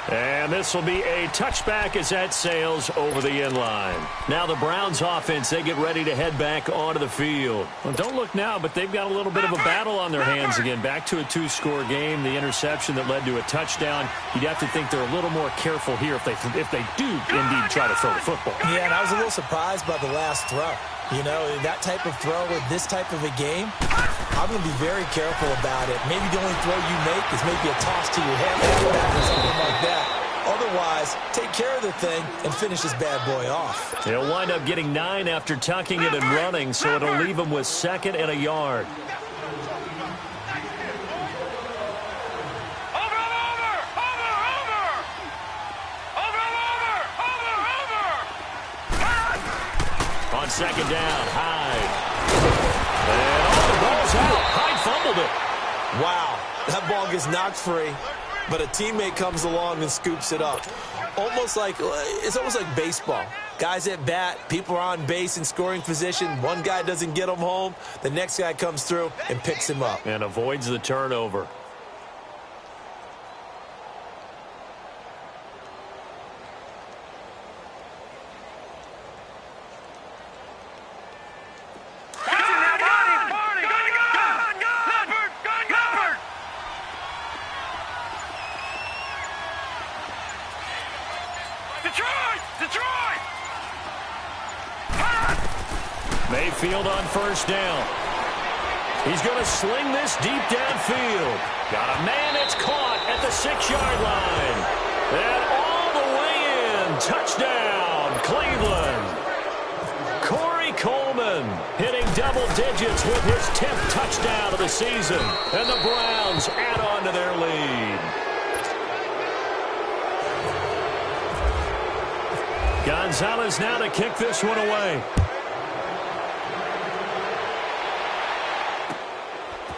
And this will be a touchback as that sails over the end line. Now the Browns offense, they get ready to head back onto the field. Well, don't look now, but they've got a little bit of a battle on their hands again. Back to a 2-score game, the interception that led to a touchdown. You'd have to think they're a little more careful here if they do indeed try to throw the football. Yeah, and I was a little surprised by the last throw. You know, that type of throw with this type of a game, I'm going to be very careful about it. Maybe the only throw you make is maybe a toss to your head or something like that. Otherwise, otherwise, take care of the thing and finish this bad boy off. He'll wind up getting 9 after tucking it and running, so it'll leave him with 2nd and a yard. On 2nd down, Hyde. And the ball's out. Hyde fumbled it. Wow, that ball gets knocked free, but a teammate comes along and scoops it up. It's almost like baseball. Guys at bat, people are on base in scoring position. One guy doesn't get him home. The next guy comes through and picks him up. And avoids the turnover. Mayfield on 1st down. He's going to sling this deep downfield. Got a man, it's caught at the 6-yard line. And all the way in. Touchdown, Cleveland. Corey Coleman hitting double digits with his 10th touchdown of the season. And the Browns add on to their lead. Gonzalez now to kick this one away.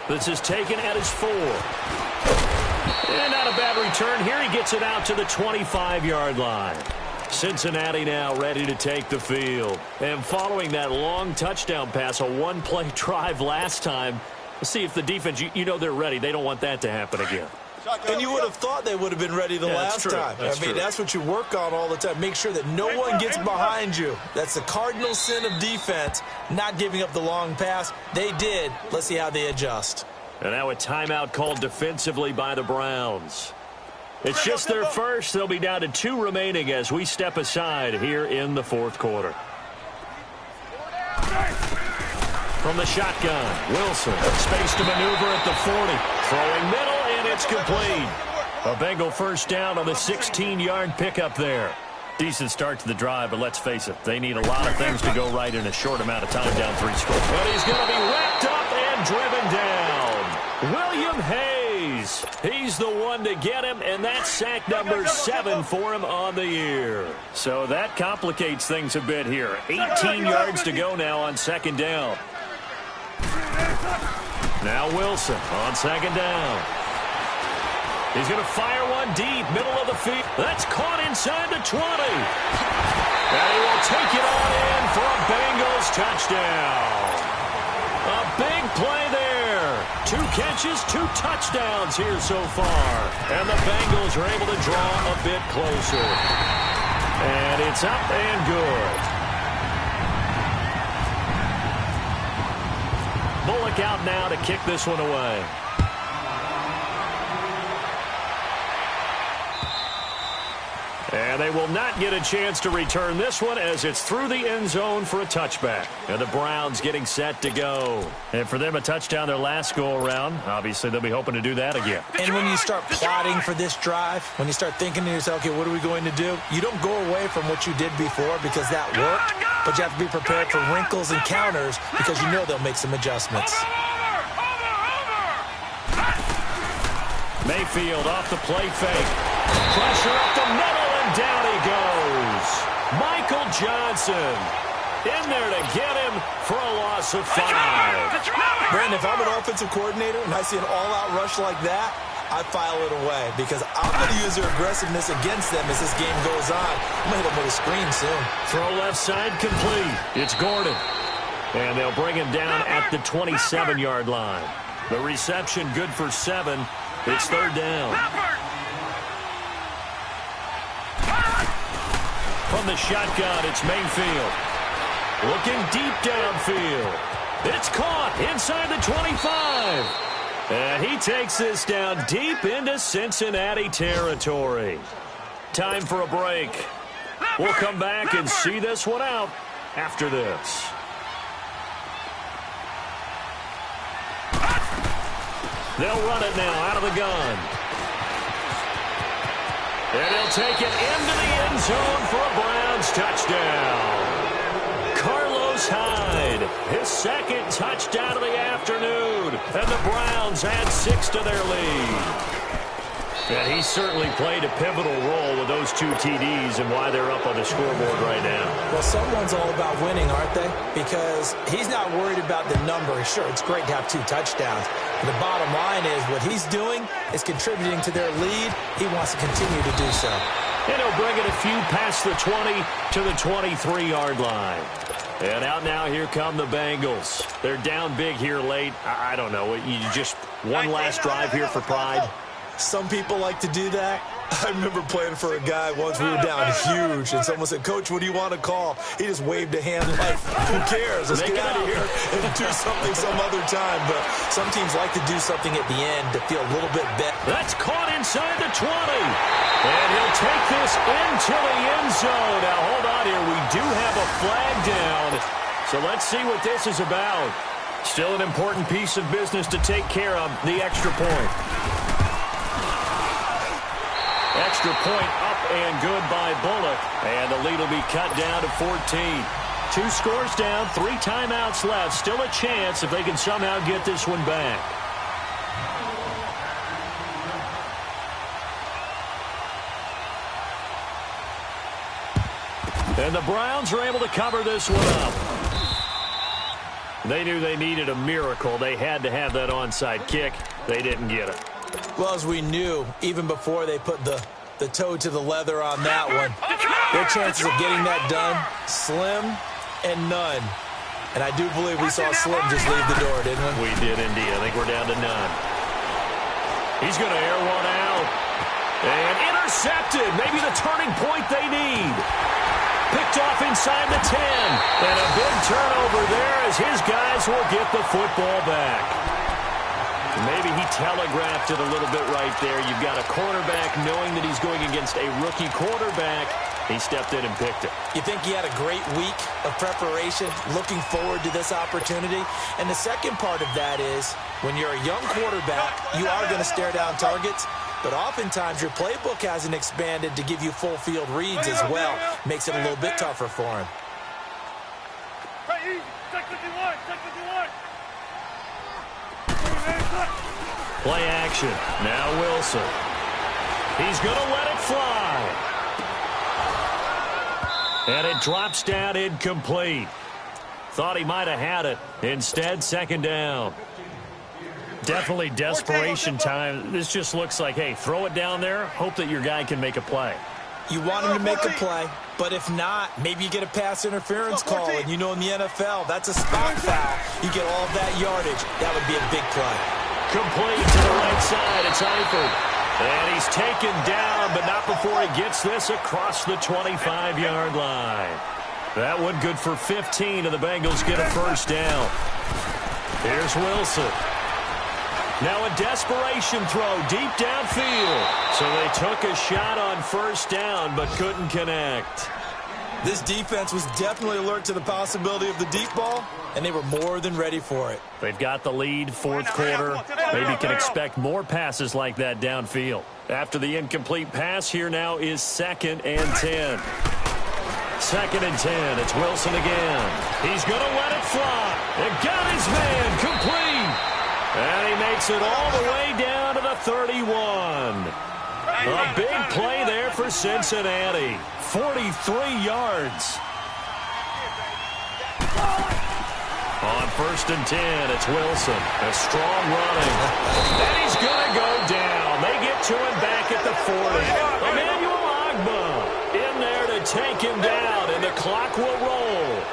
This is taken at his 4. And not a bad return here. He gets it out to the 25-yard line. Cincinnati now ready to take the field. And following that long touchdown pass, a one-play drive last time, let's see if the defense, you know they're ready. They don't want that to happen again. And you would have thought they would have been ready the last time. That's what you work on all the time. Make sure that no one gets behind you. That's the cardinal sin of defense, not giving up the long pass. They did. Let's see how they adjust. And now a timeout called defensively by the Browns. It's just their first. They'll be down to 2 remaining as we step aside here in the 4th quarter. From the shotgun, Wilson, space to maneuver at the 40. Throwing middle, and it's complete. A Bengal 1st down on the 16-yard pickup there. Decent start to the drive, but let's face it, they need a lot of things to go right in a short amount of time down 3 scores. But he's going to be wrapped up and driven down. William Hayes. He's the one to get him, and that's sack number 7 for him on the year. So that complicates things a bit here. 18 yards to go now on 2nd down. Now Wilson on 2nd down. He's going to fire one deep, middle of the field. That's caught inside the 20. And he will take it on in for a Bengals touchdown. A big play there. 2 catches, 2 touchdowns here so far. And the Bengals are able to draw a bit closer. And it's up and good. Bullock out now to kick this one away. And they will not get a chance to return this one as it's through the end zone for a touchback. And the Browns getting set to go. And for them, a touchdown their last go-around. Obviously, they'll be hoping to do that again. And when you start plotting for this drive, when you start thinking to yourself, okay, what are we going to do? You don't go away from what you did before because that worked, but you have to be prepared for wrinkles and counters because you know they'll make some adjustments. Mayfield off the play fake. Pressure up the middle, and down he goes. Michael Johnson in there to get him for a loss of 5. Brandon, if I'm an offensive coordinator and I see an all-out rush like that, I file it away because I'm going to use their aggressiveness against them as this game goes on. I'm going to hit them with a screen soon. Throw left side complete. It's Gordon. And they'll bring him down at the 27-yard line. The reception good for 7. It's 3rd down. From the shotgun, it's Mayfield. Looking deep downfield. It's caught inside the 25. And he takes this down deep into Cincinnati territory. Time for a break. We'll come back and see this one out after this. They'll run it now out of the gun. And he'll take it into the end zone for a Browns touchdown. Carlos Hyde, his second touchdown of the afternoon. And the Browns add 6 to their lead. And he certainly played a pivotal role with those 2 TDs and why they're up on the scoreboard right now. Well, someone's all about winning, aren't they? Because he's not worried about the number. Sure, it's great to have 2 touchdowns. But the bottom line is what he's doing is contributing to their lead. He wants to continue to do so. And he'll bring it a few past the 20 to the 23-yard line. And out now, here come the Bengals. They're down big here late. I don't know. You just one last drive here for pride. Some people like to do that. I remember playing for a guy once. We were down huge, and someone said, "Coach, what do you want to call?" He just waved a hand like, "Who cares? Let's get out of here and do something some other time." But some teams like to do something at the end to feel a little bit better. That's caught inside the 20. And he'll take this into the end zone. Now, hold on here. We do have a flag down. So let's see what this is about. Still an important piece of business to take care of, the extra point. Extra point up and good by Bullock. And the lead will be cut down to 14. 2 scores down, 3 timeouts left. Still a chance if they can somehow get this one back. And the Browns are able to cover this one up. They knew they needed a miracle. They had to have that onside kick. They didn't get it. Well, as we knew, even before they put the toe to the leather on that one, their chances of getting that done, slim and none. And I do believe we saw Slim just leave the door, didn't we? We did indeed. I think we're down to none. He's going to air one out. And intercepted. Maybe the turning point they need. Picked off inside the 10. And a big turnover there as his guys will get the football back. Maybe he telegraphed it a little bit right there. You've got a cornerback knowing that he's going against a rookie quarterback. He stepped in and picked it. You think he had a great week of preparation, looking forward to this opportunity? And the second part of that is, when you're a young quarterback, you are going to stare down targets, but oftentimes your playbook hasn't expanded to give you full field reads as well. Makes it a little bit tougher for him. Play action. Now Wilson. He's going to let it fly. And it drops down incomplete. Thought he might have had it. Instead, second down. Definitely desperation time. This just looks like, hey, throw it down there. Hope that your guy can make a play. You want him to make a play, but if not, maybe you get a pass interference call. And you know in the NFL, that's a spot foul. You get all of that yardage. That would be a big play. Complete to the right side. It's Eifert. And he's taken down, but not before he gets this across the 25-yard line. That one good for 15, and the Bengals get a first down. Here's Wilson. Now a desperation throw deep downfield. So they took a shot on first down, but couldn't connect. This defense was definitely alert to the possibility of the deep ball, and they were more than ready for it. They've got the lead, fourth quarter. Maybe can expect more passes like that downfield. After the incomplete pass, here now is 2nd and 10. 2nd and 10. It's Wilson again. He's going to let it fly. And got his man complete. And he makes it all the way down to the 31. A big play there for Cincinnati. 43 yards. On 1st and 10, it's Wilson. A strong running. And he's going to go down. They get to him back at the 40. Emmanuel Ogbah in there to take him down, and the clock will roll.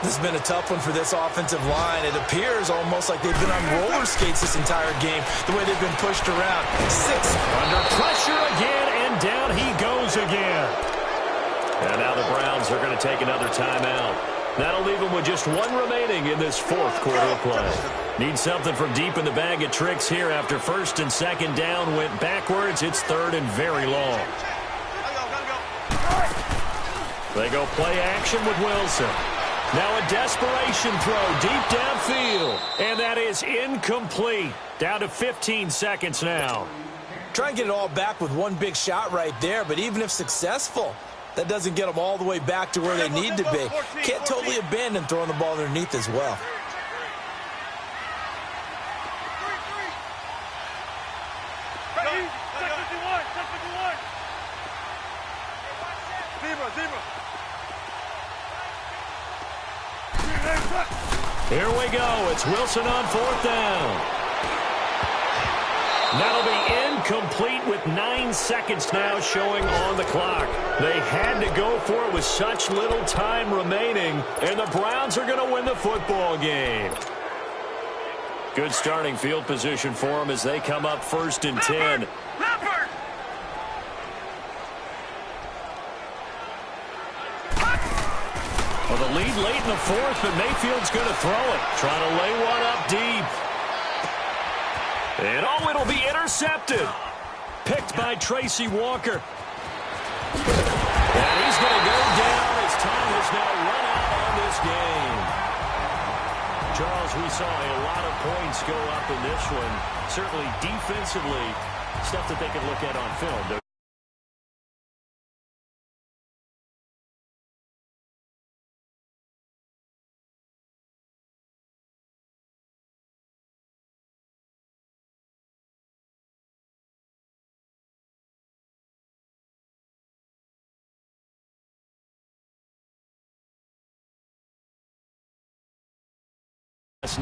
This has been a tough one for this offensive line. It appears almost like they've been on roller skates this entire game, the way they've been pushed around. 6. Under pressure again, and down he goes again. And now the Browns are going to take another timeout. That'll leave them with just one remaining in this fourth quarter of play. Need something from deep in the bag of tricks here after 1st and 2nd down went backwards. It's 3rd and very long. They go play action with Wilson. Now a desperation throw deep downfield. And that is incomplete. Down to 15 seconds now. Try and get it all back with one big shot right there, but even if successful, that doesn't get them all the way back to where they need to be. Can't totally abandon throwing the ball underneath as well. Here we go. It's Wilson on 4th down. That'll be incomplete with 9 seconds now showing on the clock. They had to go for it with such little time remaining, and the Browns are going to win the football game. Good starting field position for them as they come up 1st and 10. Well, the lead late in the 4th, but Mayfield's going to throw it. Trying to lay one up deep. And oh, it'll be intercepted. Picked by Tracy Walker. And he's going to go down as time has now run out on this game. Charles, we saw a lot of points go up in this one. Certainly defensively, stuff that they can look at on film.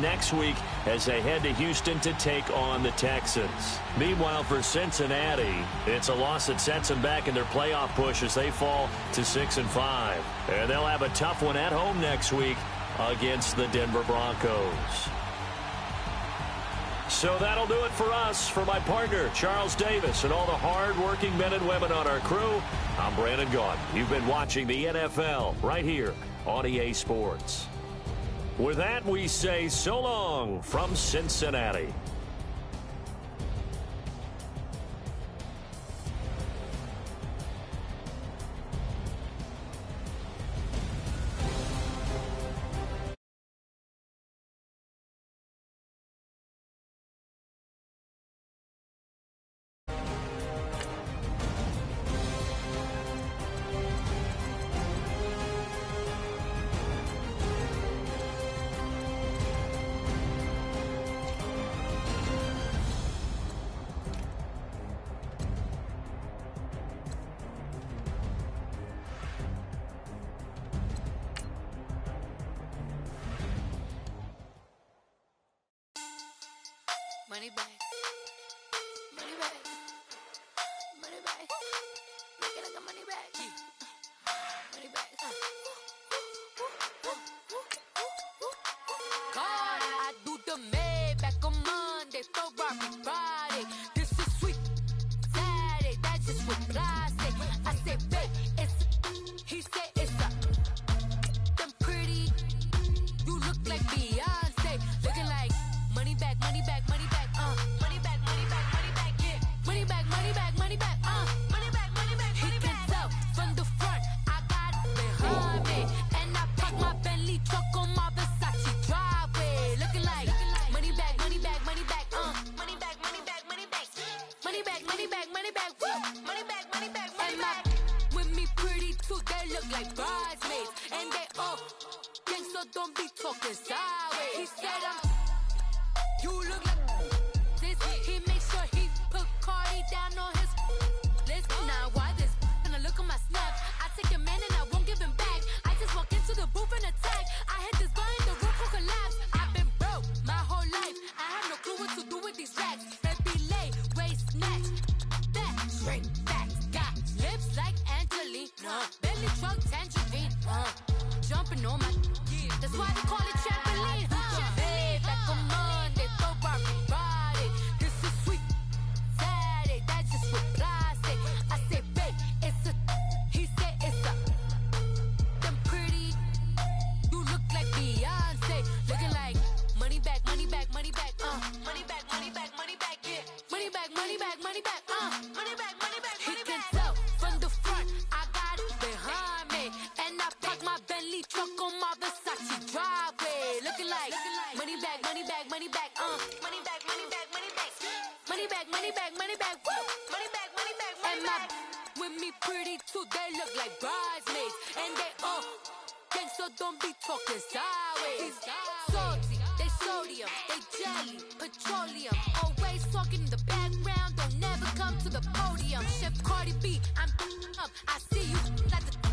Next week as they head to Houston to take on the Texans. Meanwhile, for Cincinnati, it's a loss that sets them back in their playoff push as they fall to 6-5. And they'll have a tough one at home next week against the Denver Broncos. So that'll do it for us. For my partner, Charles Davis, and all the hard-working men and women on our crew, I'm Brandon Gaudin. You've been watching the NFL right here on EA Sports. With that, we say so long from Cincinnati. Money back. Money back. Money back. Make it like a money back. Money back. God, I do the Maybach on Monday, Ferrari Friday. This is sweet Saturday, that's just what plastic. I say, babe, it's, he said it's a, them pretty, you look like Beyonce, looking like money back, money back, money back, money back, money back, money back, yeah, money back, money back, money back, money back, money back, he can tell from the front, I got it behind me, and I park my Bentley truck on my Versace driveway, looking like money back, money back, money back, money back, money back, money back, money back, money back, money back, money back, money back, money back, with me pretty too, they look like bridesmaids, and they all gang, so don't be talking sideways. He said you look like this. He makes sure he put Cardi down on his list. Now why this? Gonna look on my snap. I take a man and I won't give him back. I just walk into the booth and attack. I hit this guy in the roof who collapse. I've been broke my whole life. I have no clue what to do with these racks. Baby lay, waist snatch, that straight back. Got lips like Angelina, belly truck tangerine. Jumping on my, that's why they call it trampoline. Babe, back on Monday, Ferrari Friday. This is sweet Saturday, that's just with plastic. I say, babe, it's a, he said it's a, them pretty, you look like Beyonce, looking like money back, money back, money back, money back, money back, money back, yeah, money back, money back, money back, money back, money back, money back. He can tell from the front, I got it behind me, and I park my Bentley truck on my Versace driveway, looking like money back, money back, money back, money back, money back, money back, money back, money back, money back, pretty too, they look like bridesmaids. And they all gang, so don't be talking sideways. Salty, they sodium, they jelly, petroleum. Always talking in the background, don't never come to the podium. Chef Cardi B, I'm up, I see you like the